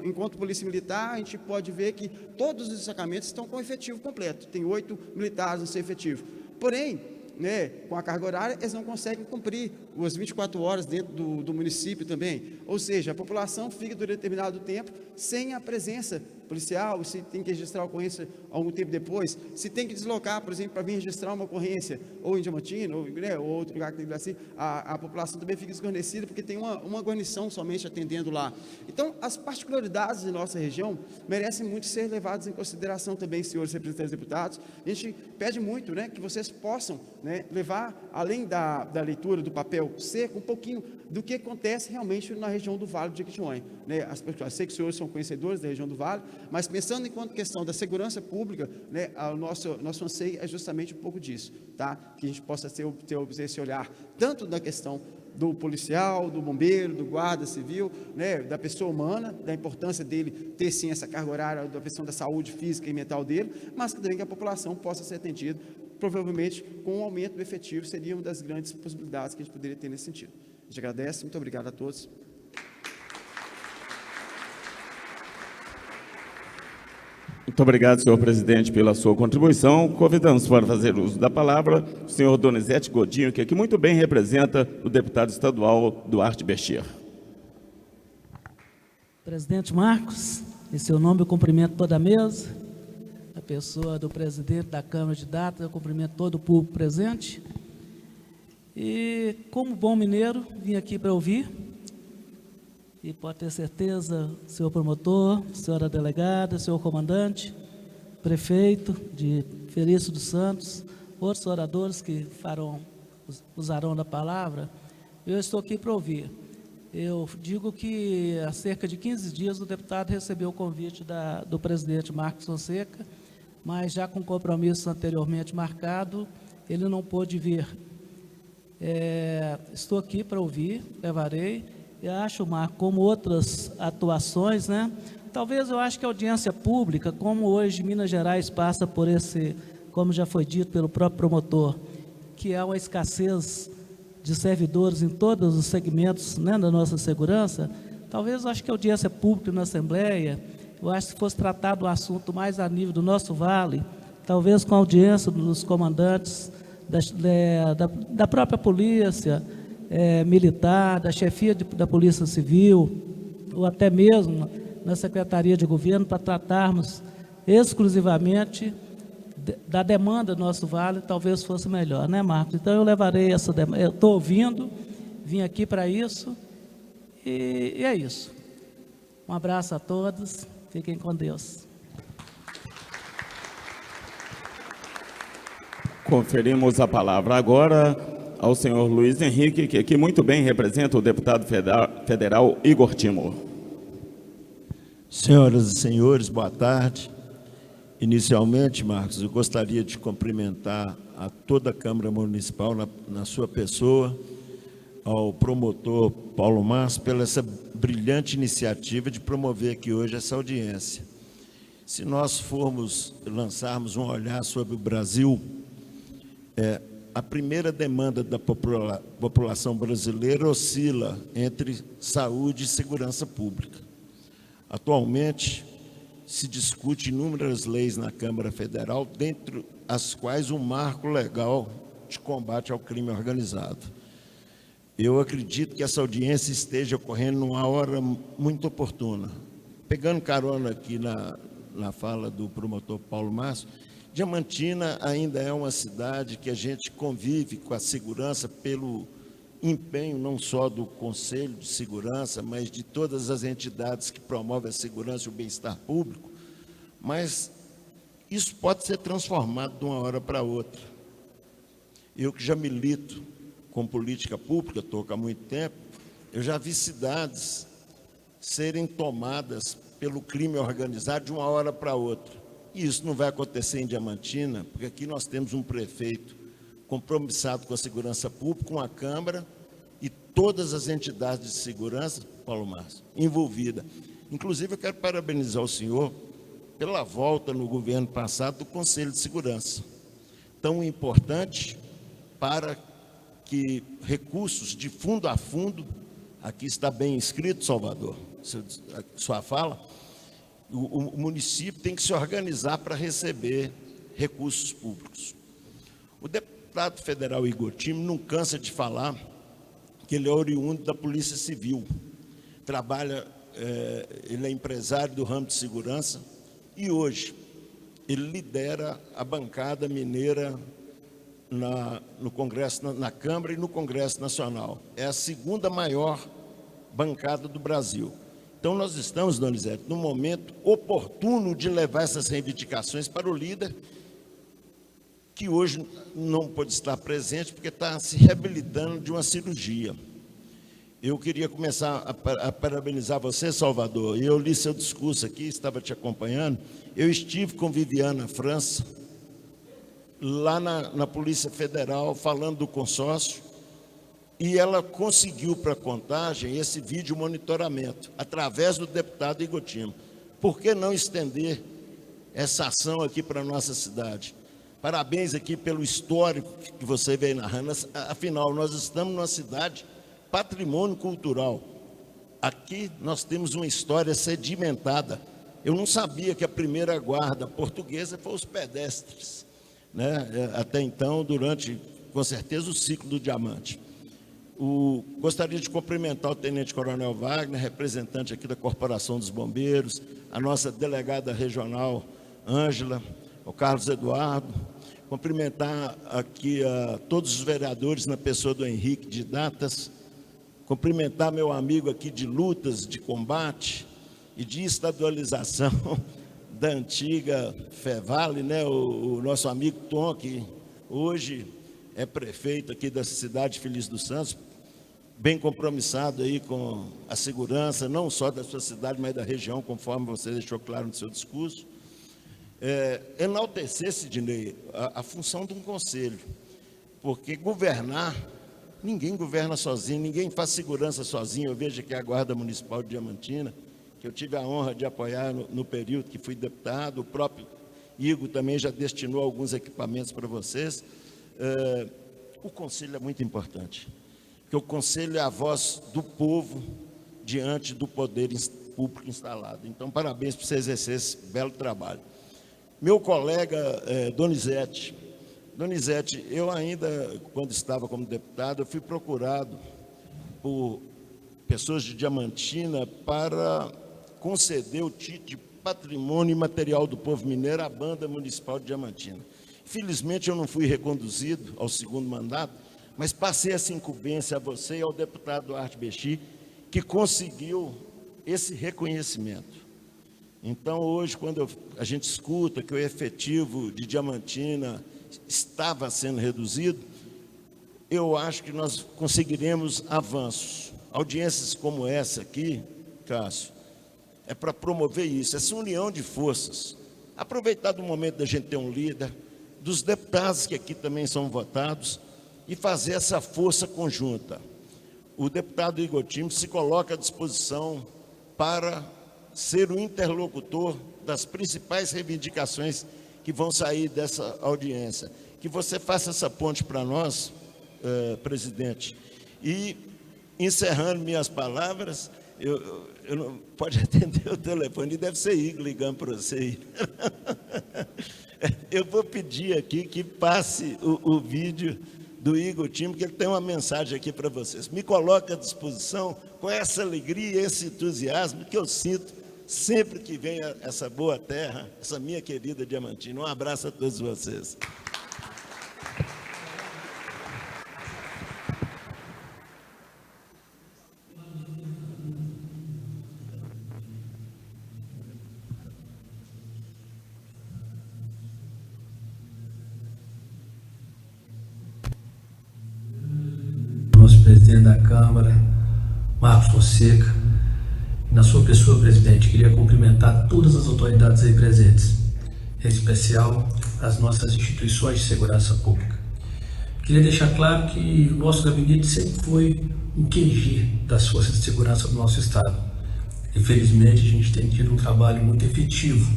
Enquanto Polícia Militar, a gente pode ver que todos os destacamentos estão com efetivo completo. Tem 8 militares no seu efetivo. Porém, né, com a carga horária, eles não conseguem cumprir as 24 horas dentro do município também. Ou seja, a população fica durante determinado tempo sem a presença policial, se tem que registrar a ocorrência algum tempo depois, se tem que deslocar, por exemplo, para vir registrar uma ocorrência, ou em Diamantina, ou outro lugar que tem assim, a população também fica esguarnecida, porque tem uma guarnição somente atendendo lá. Então, as particularidades de nossa região merecem muito ser levadas em consideração também, senhores representantes e deputados. A gente pede muito, né, que vocês possam, né, levar, além da leitura do papel seco, um pouquinho do que acontece realmente na região do Vale do Jequitinhonha, né? Eu sei que os senhores são conhecedores da região do Vale, mas pensando enquanto questão da segurança pública, né, o nosso anseio é justamente um pouco disso, tá? Que a gente possa ter esse olhar, tanto da questão do policial, do bombeiro, do guarda civil, né, da pessoa humana, da importância dele ter sim essa carga horária, da questão da saúde física e mental dele, mas que também que a população possa ser atendida, provavelmente com um aumento do efetivo, seria uma das grandes possibilidades que a gente poderia ter nesse sentido. A gente agradece, muito obrigado a todos. Muito obrigado, senhor presidente, pela sua contribuição. Convidamos para fazer uso da palavra o senhor Donizete Godinho, que aqui muito bem representa o deputado estadual Duarte Bescher. Presidente Marcos, em seu nome eu cumprimento toda a mesa, a pessoa do presidente da Câmara de Datas, eu cumprimento todo o público presente. E, como bom mineiro, vim aqui para ouvir, e pode ter certeza, senhor promotor, senhora delegada, senhor comandante, prefeito de Felício dos Santos, outros oradores que usarão da palavra, eu estou aqui para ouvir. Eu digo que há cerca de 15 dias o deputado recebeu o convite do presidente Marcos Fonseca, mas já com compromisso anteriormente marcado, ele não pôde vir. Estou aqui para ouvir, levarei. Eu acho, Marco, como outras atuações, né? Talvez eu acho que a audiência pública, como hoje Minas Gerais passa por esse, como já foi dito pelo próprio promotor, que há uma escassez de servidores em todos os segmentos, né, da nossa segurança, talvez eu acho que a audiência pública na Assembleia, eu acho que se fosse tratado o assunto mais a nível do nosso vale, talvez com a audiência dos comandantes da própria polícia militar, da chefia da Polícia Civil, ou até mesmo na Secretaria de Governo, para tratarmos exclusivamente da demanda do nosso vale, talvez fosse melhor, né, Marcos? Então eu levarei essa demanda, eu estou ouvindo, vim aqui para isso, e é isso. Um abraço a todos, fiquem com Deus. Conferimos a palavra agora ao senhor Luiz Henrique, que aqui muito bem representa o deputado federal Igor Timor. Senhoras e senhores, boa tarde. Inicialmente, Marcos, eu gostaria de cumprimentar a toda a Câmara Municipal, na sua pessoa, ao promotor Paulo Márcio, pela essa brilhante iniciativa de promover aqui hoje essa audiência. Se nós lançarmos um olhar sobre o Brasil, a primeira demanda da população brasileira oscila entre saúde e segurança pública. Atualmente, se discute inúmeras leis na Câmara Federal, dentre as quais um marco legal de combate ao crime organizado. Eu acredito que essa audiência esteja ocorrendo numa hora muito oportuna. Pegando carona aqui na fala do promotor Paulo Márcio, Diamantina ainda é uma cidade que a gente convive com a segurança pelo empenho não só do Conselho de Segurança, mas de todas as entidades que promovem a segurança e o bem-estar público, mas isso pode ser transformado de uma hora para outra. Eu que já milito com política pública, estou há muito tempo, eu já vi cidades serem tomadas pelo crime organizado de uma hora para outra. E isso não vai acontecer em Diamantina, porque aqui nós temos um prefeito compromissado com a segurança pública, com a Câmara e todas as entidades de segurança, Paulo Márcio, envolvidas. Inclusive, eu quero parabenizar o senhor pela volta no governo passado do Conselho de Segurança, tão importante para que recursos de fundo a fundo, aqui está bem escrito, Salvador, sua fala, o município tem que se organizar para receber recursos públicos. O deputado federal Igor Timor não cansa de falar que ele é oriundo da Polícia Civil, ele é empresário do ramo de segurança e hoje ele lidera a bancada mineira no Congresso, na Câmara e no Congresso Nacional. É a segunda maior bancada do Brasil. Então nós estamos, Donizete, no momento oportuno de levar essas reivindicações para o líder, que hoje não pode estar presente porque está se reabilitando de uma cirurgia. Eu queria começar a parabenizar você, Salvador. Eu li seu discurso aqui, estava te acompanhando. Eu estive com Viviana França, lá na Polícia Federal, falando do consórcio, e ela conseguiu para a Contagem esse vídeo monitoramento, através do deputado Igor Timor. Por que não estender essa ação aqui para a nossa cidade? Parabéns aqui pelo histórico que você veio narrando. Afinal, nós estamos numa cidade patrimônio cultural. Aqui nós temos uma história sedimentada. Eu não sabia que a primeira guarda portuguesa foi os pedestres, né? Até então, durante, com certeza, o ciclo do diamante. Gostaria de cumprimentar o Tenente Coronel Wagner, representante aqui da Corporação dos Bombeiros, a nossa delegada regional, Ângela, o Carlos Eduardo, cumprimentar aqui a todos os vereadores na pessoa do Henrique de Datas, cumprimentar meu amigo aqui de lutas, de combate e de estadualização da antiga Fevale, né? O nosso amigo Tom, que hoje é prefeito aqui da cidade Feliz dos Santos, bem compromissado aí com a segurança, não só da sua cidade, mas da região, conforme você deixou claro no seu discurso. Enaltecer, Sidney, a função de um conselho, porque governar, ninguém governa sozinho, ninguém faz segurança sozinho. Eu vejo aqui a Guarda Municipal de Diamantina, que eu tive a honra de apoiar no período que fui deputado, o próprio Igor também já destinou alguns equipamentos para vocês. O conselho é muito importante, porque o conselho é a voz do povo diante do poder público instalado. Então, parabéns por você exercer esse belo trabalho. Meu colega Donizete, eu ainda, quando estava como deputado, eu fui procurado por pessoas de Diamantina para conceder o título de Patrimônio Imaterial do Povo Mineiro à Banda Municipal de Diamantina. Infelizmente, eu não fui reconduzido ao segundo mandato, mas passei essa incumbência a você e ao deputado Duarte Bexi, que conseguiu esse reconhecimento. Então, hoje, quando a gente escuta que o efetivo de Diamantina estava sendo reduzido, eu acho que nós conseguiremos avanços. Audiências como essa aqui, Cássio, é para promover isso, essa união de forças. Aproveitar do momento da gente ter um líder, dos deputados que aqui também são votados, e fazer essa força conjunta. O deputado Igor Timos se coloca à disposição para ser o interlocutor das principais reivindicações que vão sair dessa audiência. Que você faça essa ponte para nós, presidente. E, encerrando minhas palavras, eu não pode atender o telefone, deve ser Igor ligando para você. Eu vou pedir aqui que passe o vídeo do Igor Timos, que ele tem uma mensagem aqui para vocês. Me coloque à disposição com essa alegria, esse entusiasmo que eu sinto sempre que vem a essa boa terra, essa minha querida Diamantina. Um abraço a todos vocês. Nosso presidente da Câmara, Marcos Fonseca, na sua pessoa, presidente, queria cumprimentar todas as autoridades aí presentes, em especial as nossas instituições de segurança pública. Queria deixar claro que o nosso gabinete sempre foi um QG das forças de segurança do nosso Estado. Infelizmente, a gente tem tido um trabalho muito efetivo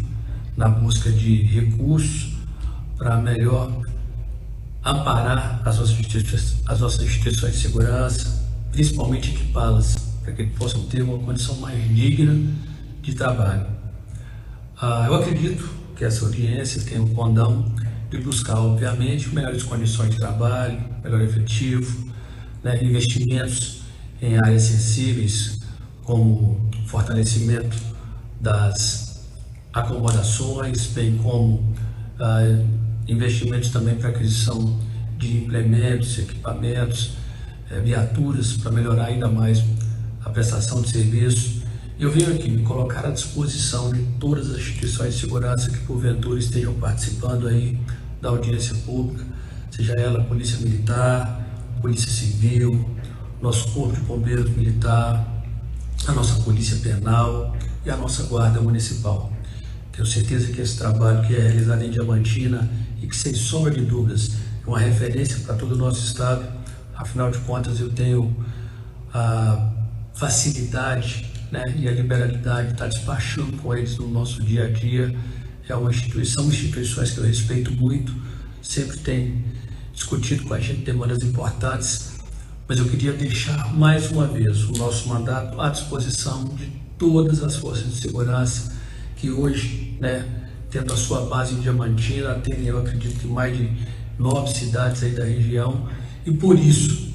na busca de recursos para melhor amparar as nossas instituições de segurança, principalmente equipá-las, para que eles possam ter uma condição mais digna de trabalho. Eu acredito que essa audiência tem um condão de buscar, obviamente, melhores condições de trabalho, melhor efetivo, né, investimentos em áreas sensíveis, como fortalecimento das acomodações, bem como investimentos também para aquisição de implementos, equipamentos, viaturas, para melhorar ainda mais a prestação de serviço. Eu venho aqui me colocar à disposição de todas as instituições de segurança que porventura estejam participando aí da audiência pública, seja ela a Polícia Militar, Polícia Civil, nosso Corpo de Bombeiros Militar, a nossa Polícia Penal e a nossa Guarda Municipal. Tenho certeza que esse trabalho que é realizado em Diamantina e que, sem sombra de dúvidas, é uma referência para todo o nosso Estado. Afinal de contas, eu tenho a facilidade, né, e a liberalidade de estar despachando com eles no nosso dia a dia. São instituições que eu respeito muito, sempre tem discutido com a gente demandas importantes, mas eu queria deixar mais uma vez o nosso mandato à disposição de todas as forças de segurança que hoje, né, tendo a sua base em Diamantina, tem, eu acredito que mais de 9 cidades aí da região, e por isso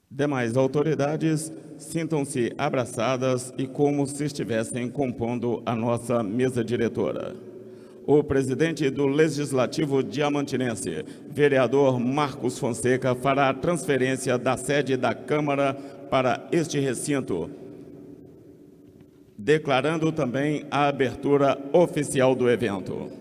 demais autoridades sintam-se abraçadas e como se estivessem compondo a nossa mesa diretora. O presidente do Legislativo Diamantinense, vereador Marcos Fonseca, fará a transferência da sede da Câmara para este recinto, declarando também a abertura oficial do evento.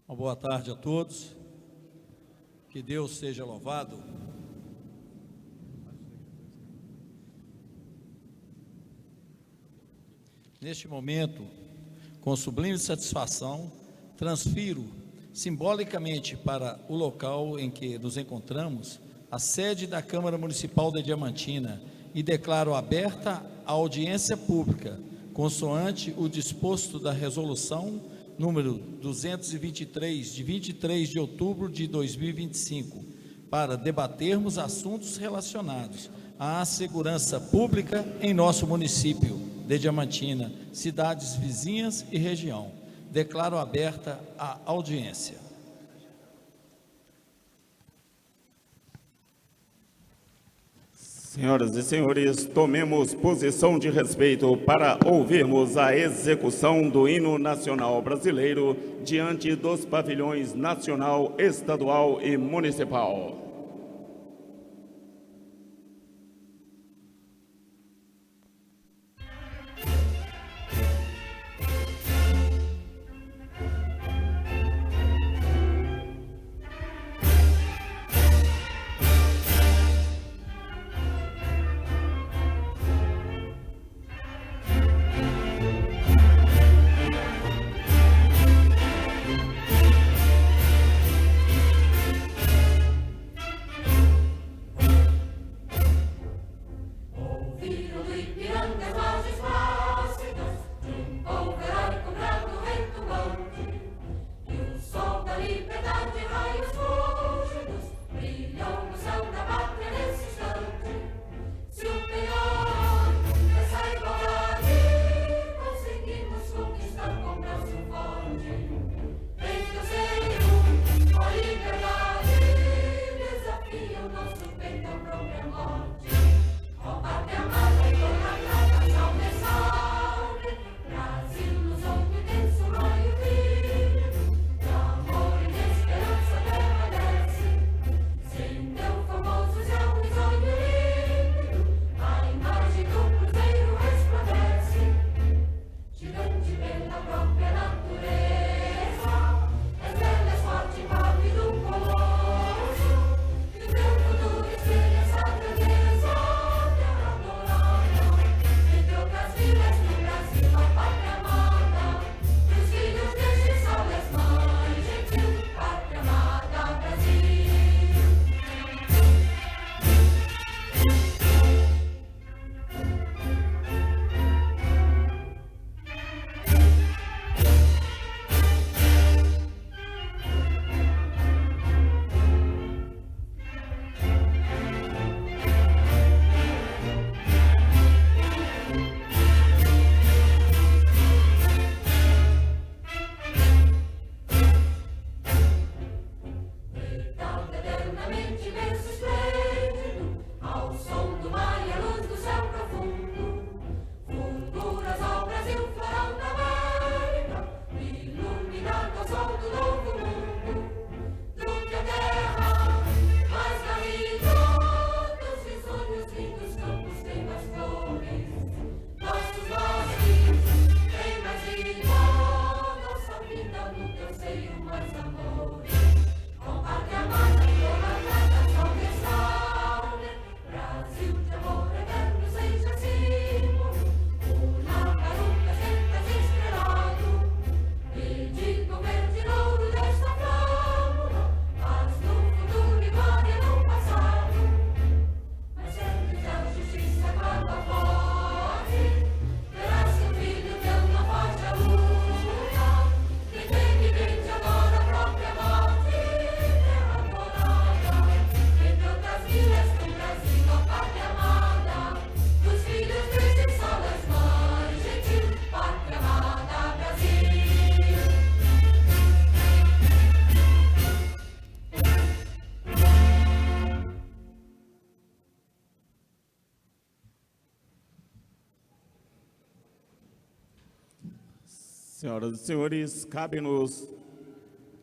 Uma boa tarde a todos. Que Deus seja louvado. Neste momento, com sublime satisfação, transfiro simbolicamente para o local em que nos encontramos a sede da Câmara Municipal de Diamantina e declaro aberta a audiência pública, consoante o disposto da resolução número 223, de 23 de outubro de 2025, para debatermos assuntos relacionados à segurança pública em nosso município de Diamantina, cidades vizinhas e região. Declaro aberta a audiência. Senhoras e senhores, tomemos posição de respeito para ouvirmos a execução do hino nacional brasileiro diante dos pavilhões nacional, estadual e municipal. Senhoras e senhores, cabe-nos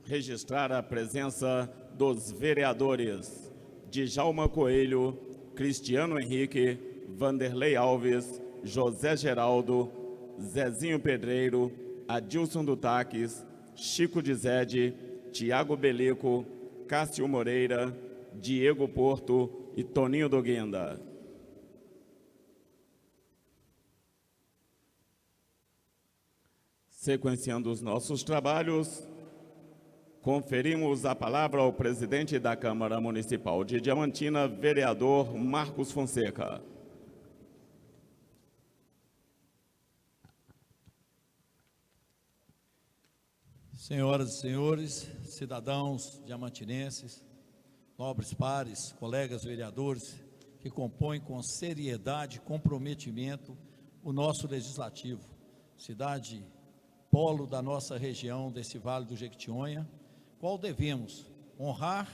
registrar a presença dos vereadores Djalma Coelho, Cristiano Henrique, Vanderlei Alves, José Geraldo, Zezinho Pedreiro, Adilson do Taques, Chico de Zede, Tiago Beleco, Cássio Moreira, Diego Porto e Toninho Doguenda. Sequenciando os nossos trabalhos, conferimos a palavra ao presidente da Câmara Municipal de Diamantina, vereador Marcos Fonseca. Senhoras e senhores, cidadãos diamantinenses, nobres pares, colegas vereadores, que compõem com seriedade e comprometimento o nosso legislativo, cidade polo da nossa região, desse Vale do Jequitinhonha, qual devemos honrar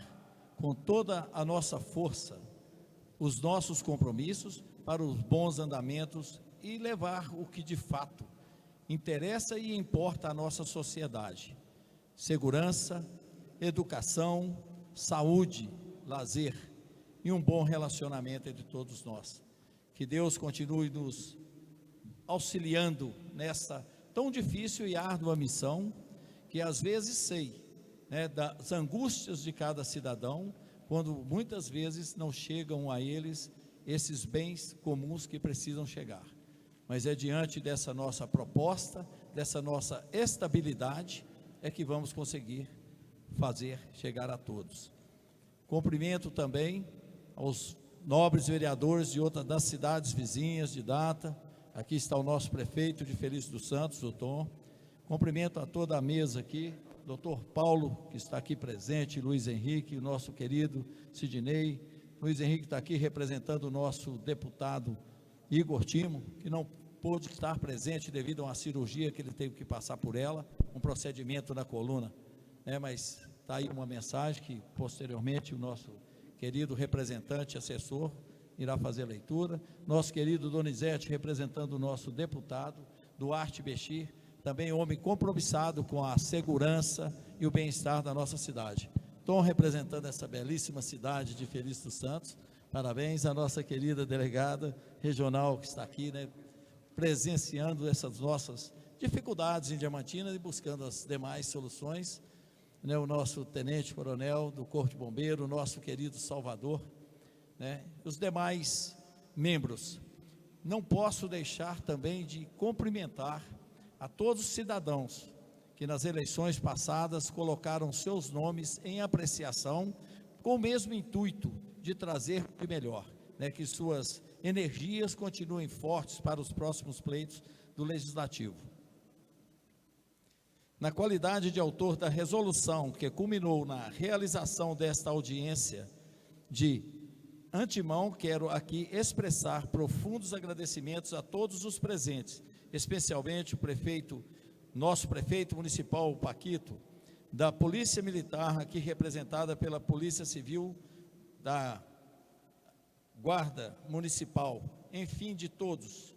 com toda a nossa força os nossos compromissos para os bons andamentos e levar o que de fato interessa e importa à nossa sociedade: segurança, educação, saúde, lazer e um bom relacionamento entre todos nós. Que Deus continue nos auxiliando nessa tão difícil e árdua missão, que às vezes sei, das angústias de cada cidadão, quando muitas vezes não chegam a eles esses bens comuns que precisam chegar. Mas é diante dessa nossa proposta, dessa nossa estabilidade, é que vamos conseguir fazer chegar a todos. Cumprimento também aos nobres vereadores de outras das cidades vizinhas de data. Aqui está o nosso prefeito de Felício dos Santos, doutor. Cumprimento a toda a mesa aqui, doutor Paulo, que está aqui presente, Luiz Henrique, o nosso querido Sidney. Luiz Henrique está aqui representando o nosso deputado Igor Timo, que não pôde estar presente devido a uma cirurgia que ele teve que passar por ela, um procedimento na coluna, mas está aí uma mensagem que posteriormente o nosso querido representante, assessor, irá fazer a leitura. Nosso querido Donizete, representando o nosso deputado, Duarte Bechir, também homem compromissado com a segurança e o bem-estar da nossa cidade. Tom, representando essa belíssima cidade de Felício dos Santos. Parabéns à nossa querida delegada regional que está aqui, presenciando essas nossas dificuldades em Diamantina e buscando as demais soluções. O nosso tenente-coronel do Corpo de Bombeiro, o nosso querido Salvador, os demais membros. Não posso deixar também de cumprimentar a todos os cidadãos que nas eleições passadas colocaram seus nomes em apreciação com o mesmo intuito de trazer o melhor, que suas energias continuem fortes para os próximos pleitos do Legislativo. Na qualidade de autor da resolução que culminou na realização desta audiência, de antemão quero aqui expressar profundos agradecimentos a todos os presentes, especialmente o prefeito, nosso prefeito municipal, Paquito, da Polícia Militar, aqui representada pela Polícia Civil, da Guarda Municipal, enfim, de todos.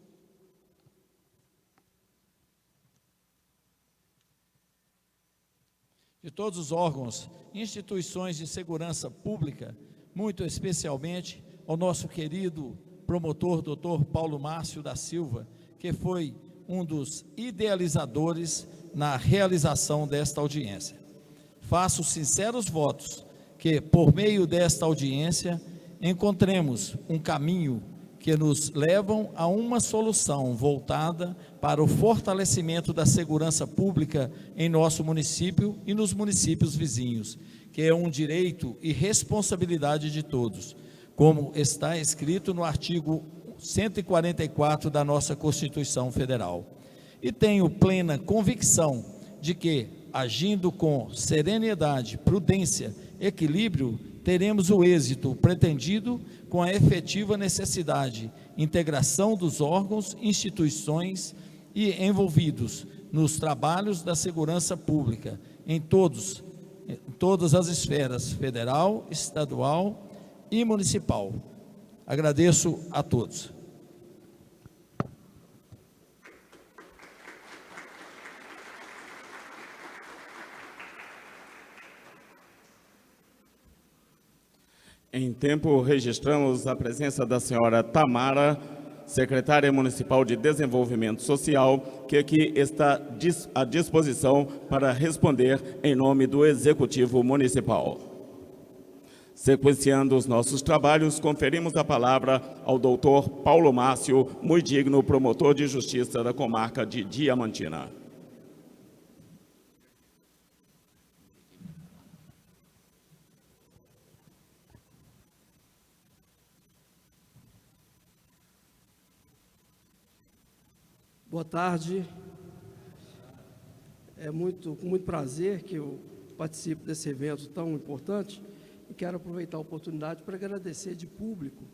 De todos os órgãos, instituições de segurança pública, muito especialmente ao nosso querido promotor, doutor Paulo Márcio da Silva, que foi um dos idealizadores na realização desta audiência. Faço sinceros votos que, por meio desta audiência, encontremos um caminho que nos levam a uma solução voltada para o fortalecimento da segurança pública em nosso município e nos municípios vizinhos, que é um direito e responsabilidade de todos, como está escrito no artigo 144 da nossa Constituição Federal. E tenho plena convicção de que, agindo com serenidade, prudência, equilíbrio, teremos o êxito pretendido com a efetiva necessidade, integração dos órgãos, instituições e envolvidos nos trabalhos da segurança pública, em todas as esferas, federal, estadual e municipal. Agradeço a todos. Em tempo, registramos a presença da senhora Tamara, secretária municipal de Desenvolvimento Social, que aqui está à disposição para responder em nome do Executivo Municipal. Sequenciando os nossos trabalhos, conferimos a palavra ao doutor Paulo Márcio, muito digno promotor de justiça da comarca de Diamantina. Boa tarde. É com muito prazer que eu participo desse evento tão importante e quero aproveitar a oportunidade para agradecer de público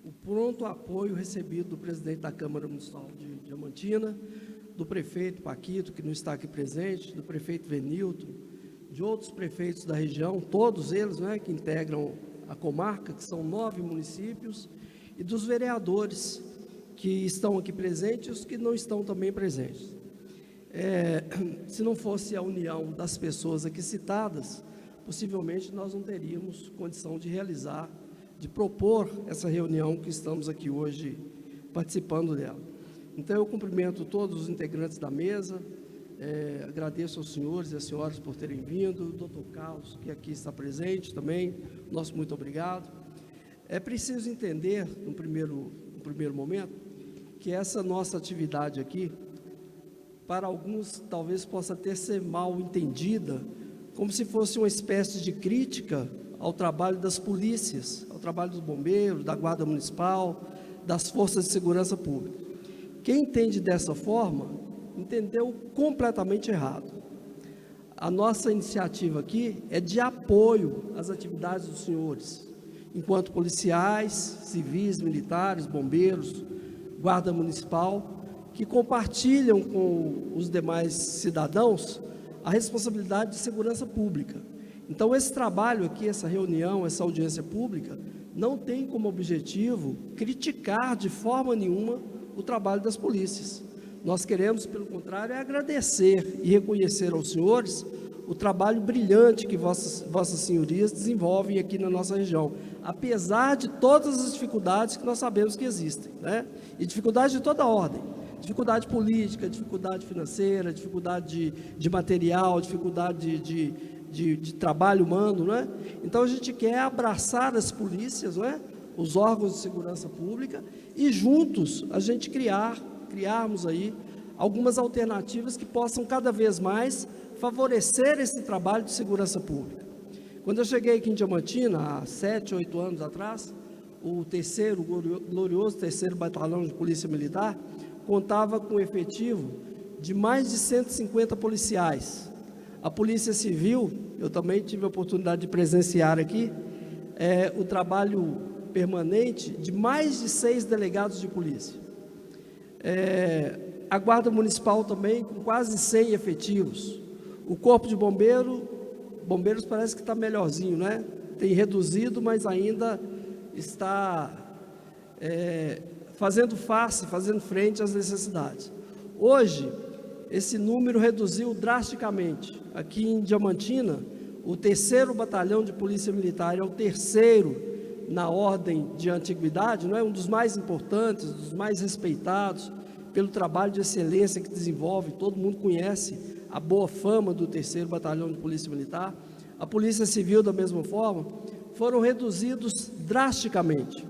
o pronto apoio recebido do presidente da Câmara Municipal de Diamantina, do prefeito Paquito, que não está aqui presente, do prefeito Venilton, de outros prefeitos da região, todos eles, né, que integram a comarca, que são 9 municípios, e dos vereadores que estão aqui presentes e os que não estão também presentes. Se não fosse a união das pessoas aqui citadas, possivelmente nós não teríamos condição de realizar, de propor essa reunião que estamos aqui hoje participando dela. Então, eu cumprimento todos os integrantes da mesa, agradeço aos senhores e às senhoras por terem vindo, o doutor Carlos, que aqui está presente também, nosso muito obrigado. É preciso entender, no primeiro momento, que essa nossa atividade aqui, para alguns talvez possa ter ser mal entendida, como se fosse uma espécie de crítica ao trabalho das polícias, ao trabalho dos bombeiros, da Guarda Municipal, das forças de segurança pública. Quem entende dessa forma, entendeu completamente errado. A nossa iniciativa aqui é de apoio às atividades dos senhores, enquanto policiais, civis, militares, bombeiros, Guarda Municipal, que compartilham com os demais cidadãos a responsabilidade de segurança pública. Então, esse trabalho aqui, essa reunião, essa audiência pública, não tem como objetivo criticar de forma nenhuma o trabalho das polícias. Nós queremos, pelo contrário, agradecer e reconhecer aos senhores o trabalho brilhante que vossas senhorias desenvolvem aqui na nossa região, apesar de todas as dificuldades que nós sabemos que existem, né? E dificuldades de toda ordem, dificuldade política, dificuldade financeira, dificuldade de material, dificuldade de trabalho humano, né? Então, a gente quer abraçar as polícias, né? Os órgãos de segurança pública e juntos a gente criarmos aí algumas alternativas que possam cada vez mais favorecer esse trabalho de segurança pública. Quando eu cheguei aqui em Diamantina, há 7, 8 anos atrás, o glorioso 3º Batalhão de Polícia Militar contava com um efetivo de mais de 150 policiais. A Polícia Civil, eu também tive a oportunidade de presenciar aqui, o trabalho permanente de mais de 6 delegados de polícia. A Guarda Municipal também com quase 100 efetivos. O Corpo de Bombeiros parece que está melhorzinho, né? Tem reduzido, mas ainda está fazendo frente às necessidades. Hoje, esse número reduziu drasticamente. Aqui em Diamantina, o 3º Batalhão de Polícia Militar é o 3º na ordem de antiguidade, não é? Um dos mais importantes, dos mais respeitados, pelo trabalho de excelência que desenvolve, todo mundo conhece a boa fama do 3º Batalhão de Polícia Militar. A Polícia Civil, da mesma forma, foram reduzidos drasticamente.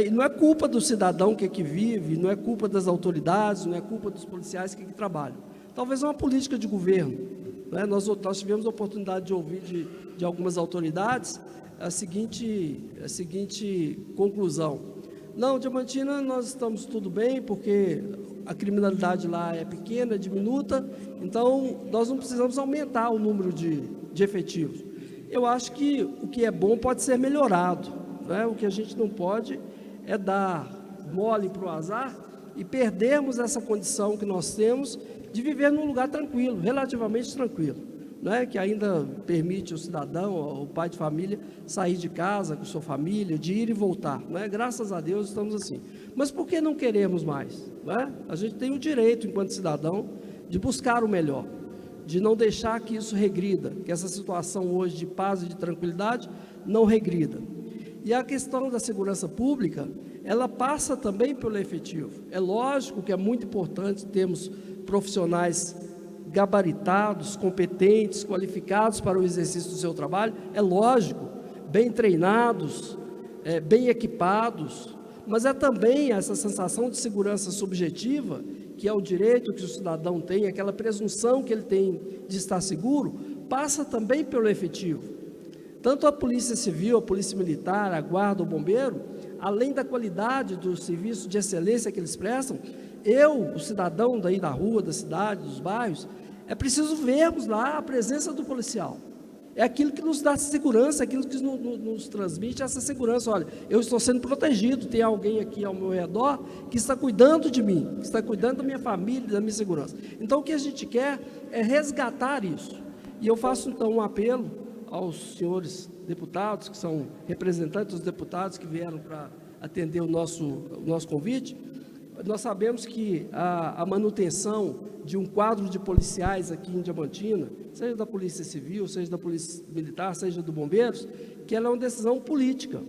E não é culpa do cidadão que aqui vive, não é culpa das autoridades, não é culpa dos policiais que aqui trabalham. Talvez é uma política de governo. Nós tivemos a oportunidade de ouvir de algumas autoridades a seguinte conclusão: não, Diamantina, nós estamos tudo bem, porque a criminalidade lá é pequena, é diminuta, então nós não precisamos aumentar o número de efetivos. Eu acho que o que é bom pode ser melhorado, né? O que a gente não pode é dar mole para o azar e perdermos essa condição que nós temos de viver num lugar tranquilo, relativamente tranquilo, né? Que ainda permite o cidadão, o pai de família, sair de casa com sua família, de ir e voltar, né? Graças a Deus estamos assim. Mas por que não queremos mais, né? A gente tem o direito, enquanto cidadão, de buscar o melhor, de não deixar que isso regrida, que essa situação hoje de paz e de tranquilidade não regrida. E a questão da segurança pública, ela passa também pelo efetivo. É lógico que é muito importante termos profissionais gabaritados, competentes, qualificados para o exercício do seu trabalho, é lógico, bem treinados, bem equipados, mas é também essa sensação de segurança subjetiva, que é o direito que o cidadão tem, aquela presunção que ele tem de estar seguro, passa também pelo efetivo. Tanto a Polícia Civil, a Polícia Militar, a Guarda, o Bombeiro, além da qualidade do serviço de excelência que eles prestam, o cidadão daí da rua, da cidade, dos bairros, é preciso vermos lá a presença do policial. É aquilo que nos dá segurança, aquilo que nos transmite essa segurança. Olha, eu estou sendo protegido, tem alguém aqui ao meu redor que está cuidando de mim, que está cuidando da minha família, da minha segurança. Então, o que a gente quer é resgatar isso. E eu faço, então, um apelo aos senhores deputados, que são representantes dos deputados que vieram para atender o nosso convite. Nós sabemos que a manutenção de um quadro de policiais aqui em Diamantina, seja da Polícia Civil, seja da Polícia Militar, seja do Bombeiros, que ela é uma decisão política,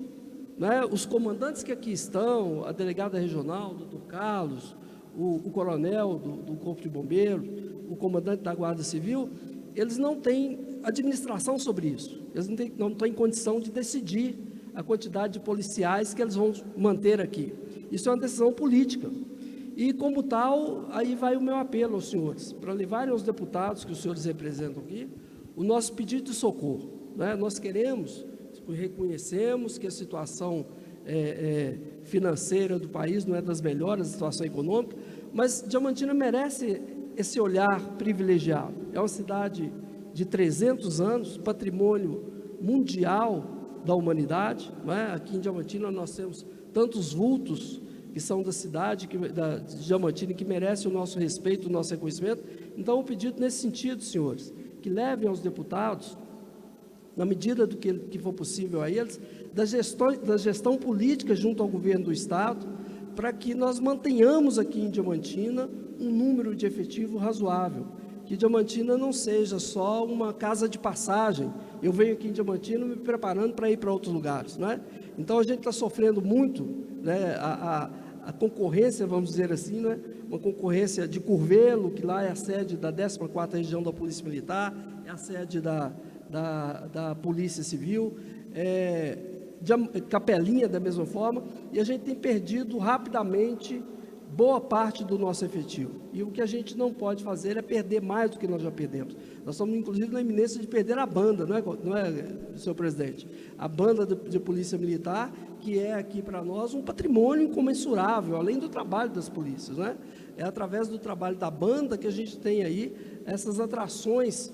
né? Os comandantes que aqui estão, a delegada regional, doutor Carlos, o coronel do Corpo de Bombeiros, o comandante da Guarda Civil, eles não têm administração sobre isso, eles não têm condição de decidir a quantidade de policiais que eles vão manter aqui. Isso é uma decisão política. E, como tal, aí vai o meu apelo aos senhores, para levarem aos deputados que os senhores representam aqui, o nosso pedido de socorro, né? Nós queremos, reconhecemos que a situação financeira do país não é das melhores, a situação econômica, mas Diamantina merece esse olhar privilegiado. É uma cidade de 300 anos, patrimônio mundial da humanidade, não é? Aqui em Diamantina nós temos tantos vultos que são da cidade, de Diamantina, que merecem o nosso respeito, o nosso reconhecimento. Então, o pedido nesse sentido, senhores, que levem aos deputados, na medida do que for possível a eles, da gestão política junto ao governo do Estado, para que nós mantenhamos aqui em Diamantina um número de efetivo razoável, que Diamantina não seja só uma casa de passagem. Eu venho aqui em Diamantina me preparando para ir para outros lugares, não é? Então, a gente está sofrendo muito, né, a concorrência, vamos dizer assim, né, uma concorrência de Curvelo, que lá é a sede da 14ª Região da Polícia Militar, é a sede da Polícia Civil, de Capelinha da mesma forma, e a gente tem perdido rapidamente boa parte do nosso efetivo. E o que a gente não pode fazer é perder mais do que nós já perdemos. Nós estamos, inclusive, na iminência de perder a banda, não é, senhor presidente? A banda de Polícia Militar, que é aqui para nós um patrimônio incomensurável, além do trabalho das polícias, né? É através do trabalho da banda que a gente tem aí essas atrações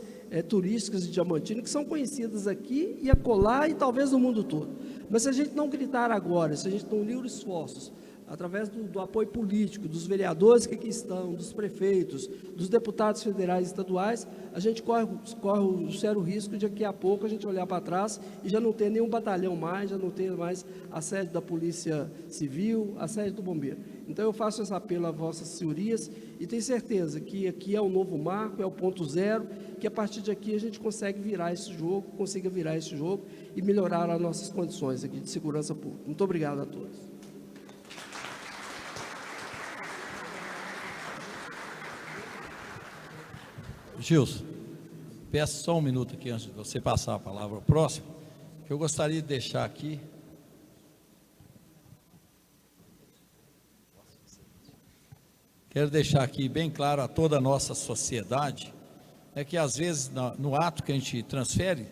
turísticas de Diamantina, que são conhecidas aqui e acolá e talvez no mundo todo. Mas se a gente não gritar agora, se a gente não unir esforços, através do apoio político, dos vereadores que aqui estão, dos prefeitos, dos deputados federais e estaduais, a gente corre o sério risco de daqui a pouco a gente olhar para trás e já não ter nenhum batalhão mais, já não ter mais a sede da Polícia Civil, a sede do Bombeiro. Então, eu faço esse apelo a vossas senhorias e tenho certeza que aqui é o novo marco, é o ponto zero, que a partir de aqui a gente consiga virar esse jogo e melhorar as nossas condições aqui de segurança pública. Muito obrigado a todos. Gilson, peço só um minuto aqui antes de você passar a palavra ao próximo, que eu gostaria de deixar aqui. Quero deixar aqui bem claro a toda a nossa sociedade, que às vezes no ato que a gente transfere,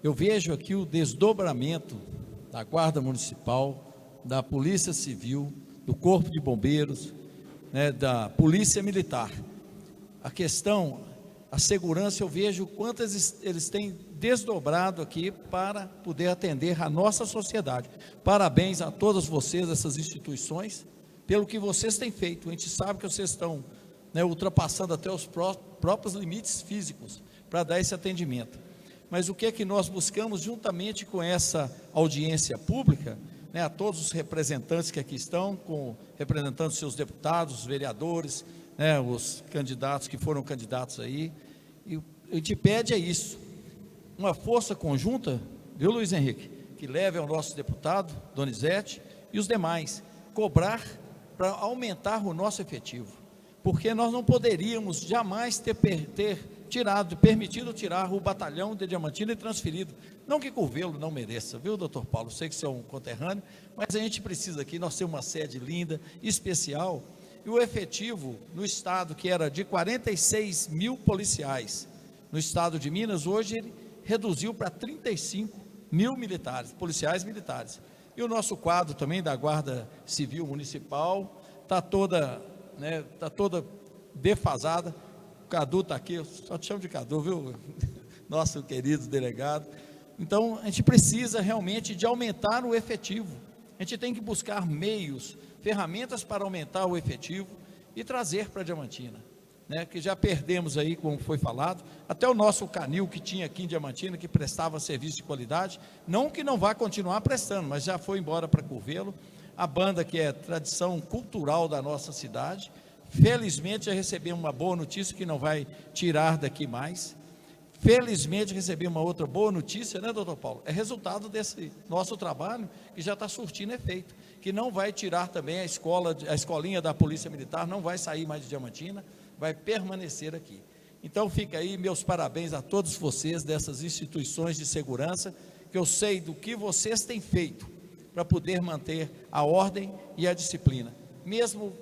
eu vejo aqui o desdobramento da Guarda Municipal, da Polícia Civil, do Corpo de Bombeiros, da Polícia Militar. A questão, a segurança, eu vejo quanto eles têm desdobrado aqui para poder atender a nossa sociedade. Parabéns a todas vocês, essas instituições, pelo que vocês têm feito. A gente sabe que vocês estão ultrapassando até os próprios limites físicos para dar esse atendimento. Mas o que é que nós buscamos juntamente com essa audiência pública, a todos os representantes que aqui estão, representando os seus deputados, os vereadores, os candidatos que foram candidatos aí, e a gente pede isso, uma força conjunta, viu, Luiz Henrique, que leve ao nosso deputado, Donizete, e os demais, cobrar para aumentar o nosso efetivo, porque nós não poderíamos jamais ter permitido tirar o batalhão de Diamantina e transferido. Não que Curvelo não mereça, viu, doutor Paulo? Sei que você é um conterrâneo, mas a gente precisa aqui, nós temos uma sede linda, especial, e o efetivo no estado, que era de 46 mil policiais, no estado de Minas, hoje ele reduziu para 35 mil militares, policiais militares. E o nosso quadro também da Guarda Civil Municipal está toda defasada. O Cadu está aqui, eu só te chamo de Cadu, viu? Nosso querido delegado. Então, a gente precisa realmente de aumentar o efetivo. A gente tem que buscar meios, ferramentas para aumentar o efetivo e trazer para Diamantina, né? Que já perdemos aí, como foi falado, até o nosso canil que tinha aqui em Diamantina, que prestava serviço de qualidade, não que não vá continuar prestando, mas já foi embora para Curvelo. A banda, que é tradição cultural da nossa cidade, felizmente já recebemos uma boa notícia que não vai tirar daqui mais. Felizmente recebemos uma outra boa notícia, né, doutor Paulo? É resultado desse nosso trabalho que já está surtindo efeito, que não vai tirar também a escolinha da Polícia Militar, não vai sair mais de Diamantina, vai permanecer aqui. Então fica aí meus parabéns a todos vocês dessas instituições de segurança, que eu sei do que vocês têm feito para poder manter a ordem e a disciplina, mesmo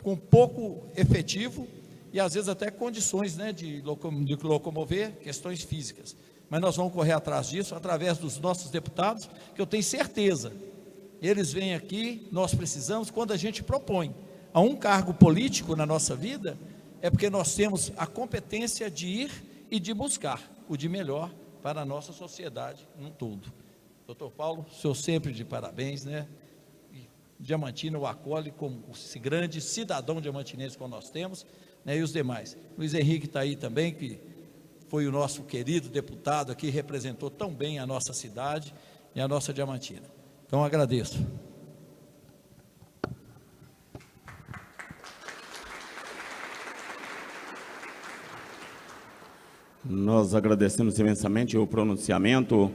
com pouco efetivo e às vezes até condições, né, de locomover, questões físicas. Mas nós vamos correr atrás disso, através dos nossos deputados, que eu tenho certeza, eles vêm aqui, nós precisamos, quando a gente propõe a um cargo político na nossa vida, é porque nós temos a competência de ir e de buscar o de melhor para a nossa sociedade num todo. Doutor Paulo, o senhor sempre de parabéns, né? Diamantina o acolhe como esse grande cidadão diamantinense que nós temos, né, e os demais. Luiz Henrique está aí também, que foi o nosso querido deputado aqui, representou tão bem a nossa cidade e a nossa Diamantina. Então, agradeço. Nós agradecemos imensamente o pronunciamento,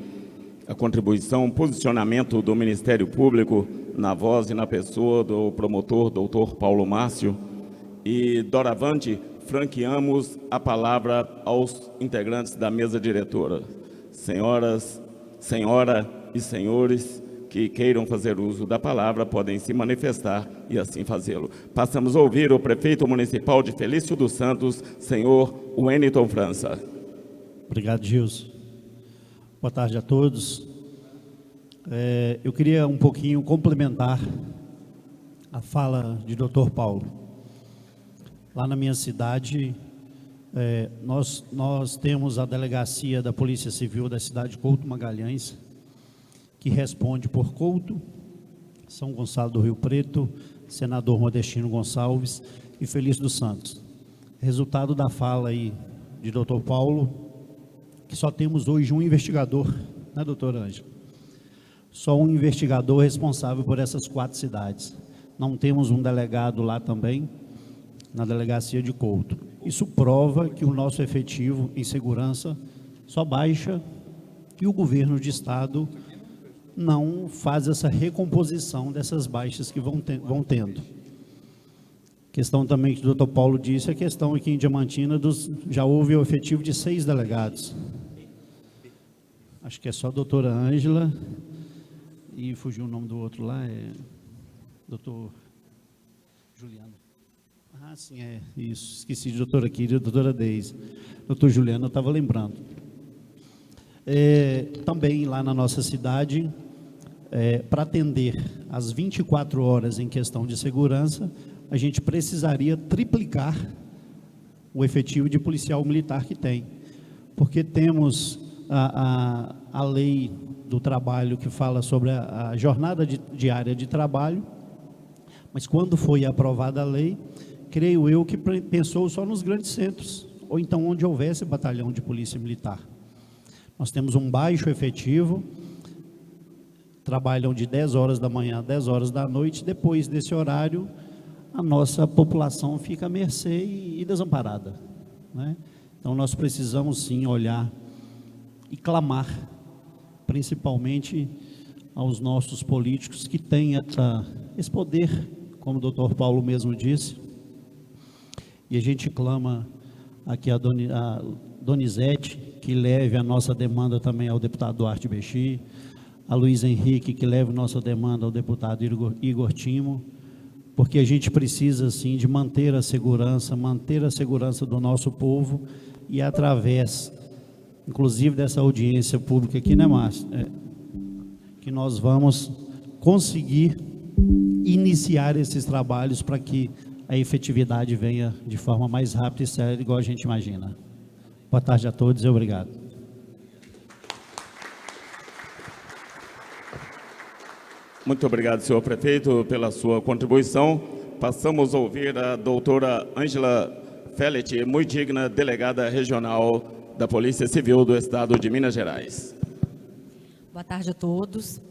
a contribuição, o posicionamento do Ministério Público na voz e na pessoa do promotor, doutor Paulo Márcio. E, doravante, franqueamos a palavra aos integrantes da mesa diretora. Senhora e senhores que queiram fazer uso da palavra, podem se manifestar e assim fazê-lo. Passamos a ouvir o prefeito municipal de Felício dos Santos, senhor Wellington França. Obrigado, Gilson. Boa tarde a todos. Eu queria um pouquinho complementar a fala de doutor Paulo. Lá na minha cidade, nós temos a delegacia da Polícia Civil da cidade de Couto Magalhães, que responde por Couto, São Gonçalo do Rio Preto, Senador Modestino Gonçalves e Felício dos Santos. Resultado da fala aí de doutor Paulo, que só temos hoje um investigador, né, doutora Ângela? Só um investigador responsável por essas 4 cidades. Não temos um delegado lá também, na delegacia de Couto. Isso prova que o nosso efetivo em segurança só baixa e o governo de estado não faz essa recomposição dessas baixas que vão tendo. Questão também que o doutor Paulo disse, a questão aqui em Diamantina, já houve o efetivo de 6 delegados. Acho que é só a doutora Ângela, e fugiu o nome do outro lá, doutor Juliano. Ah, sim, isso, esqueci de doutora Kira e doutora Deise. Doutor Juliano, eu estava lembrando. Também lá na nossa cidade, para atender as 24 horas em questão de segurança, a gente precisaria triplicar o efetivo de policial militar que tem, porque temos a lei do trabalho que fala sobre a jornada diária de trabalho, mas quando foi aprovada a lei, creio eu que pensou só nos grandes centros, ou então onde houvesse batalhão de polícia militar. Nós temos um baixo efetivo, trabalham de 10 horas da manhã a 10 horas da noite, depois desse horário, a nossa população fica à mercê e desamparada, né? Então, nós precisamos sim olhar e clamar, principalmente aos nossos políticos que têm esse poder, como o doutor Paulo mesmo disse, e a gente clama aqui a Donizete, que leve a nossa demanda também ao deputado Duarte Bexi, a Luiz Henrique, que leve a nossa demanda ao deputado Igor Timo, porque a gente precisa, sim, de manter a segurança do nosso povo, e através, inclusive, dessa audiência pública aqui, né, Márcio? Que nós vamos conseguir iniciar esses trabalhos para que a efetividade venha de forma mais rápida e séria, igual a gente imagina. Boa tarde a todos e obrigado. Muito obrigado, senhor prefeito, pela sua contribuição. Passamos a ouvir a doutora Ângela Fellet, muito digna delegada regional da Polícia Civil do Estado de Minas Gerais. Boa tarde a todos.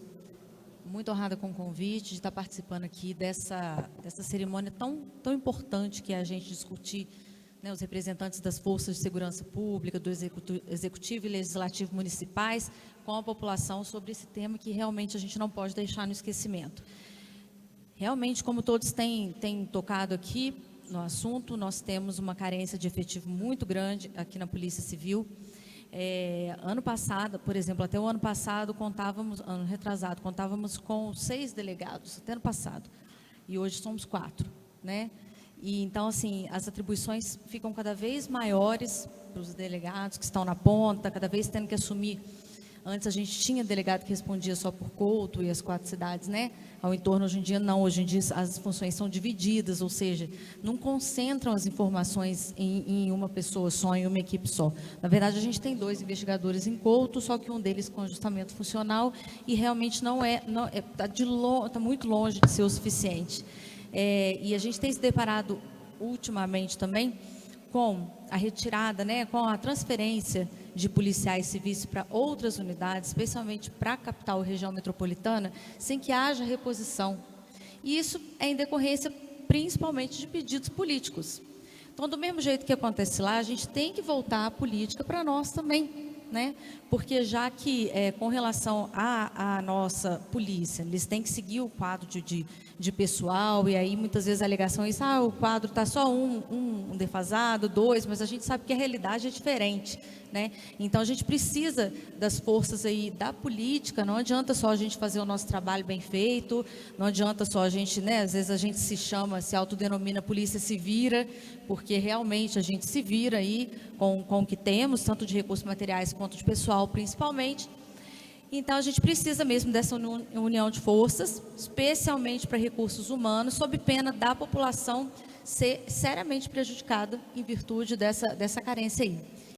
Muito honrada com o convite de estar participando aqui dessa cerimônia tão importante, que é a gente discutir, né, os representantes das forças de segurança pública, do executivo e legislativo municipais, com a população sobre esse tema que realmente a gente não pode deixar no esquecimento. Realmente, como todos têm tocado aqui no assunto, nós temos uma carência de efetivo muito grande aqui na Polícia Civil. Ano passado, por exemplo, até o ano passado, ano retrasado, contávamos com 6 delegados, até ano passado, e hoje somos 4, né? E então, assim, as atribuições ficam cada vez maiores para os delegados que estão na ponta, cada vez tendo que assumir. Antes a gente tinha delegado que respondia só por Couto e as 4 cidades, né? Ao entorno, hoje em dia não, hoje em dia as funções são divididas, ou seja, não concentram as informações em uma pessoa só, em uma equipe só. Na verdade, a gente tem 2 investigadores em Couto, só que um deles com ajustamento funcional, e realmente está muito longe de ser o suficiente. E a gente tem se deparado ultimamente também com a retirada, né, com a transferência de policiais civis para outras unidades, especialmente para a capital e região metropolitana, sem que haja reposição. E isso é em decorrência principalmente de pedidos políticos. Então, do mesmo jeito que acontece lá, a gente tem que voltar à política para nós também, né? Porque já que, com relação à nossa polícia, eles têm que seguir o quadro de pessoal, e aí muitas vezes a alegação é isso, o quadro está só um defasado, 2, mas a gente sabe que a realidade é diferente, né? Então a gente precisa das forças aí da política, não adianta só a gente fazer o nosso trabalho bem feito, não adianta só a gente, né, às vezes a gente se autodenomina polícia se vira, porque realmente a gente se vira aí com o que temos, tanto de recursos materiais quanto de pessoal principalmente. Então, a gente precisa mesmo dessa união de forças, especialmente para recursos humanos, sob pena da população ser seriamente prejudicada em virtude dessa carência aí.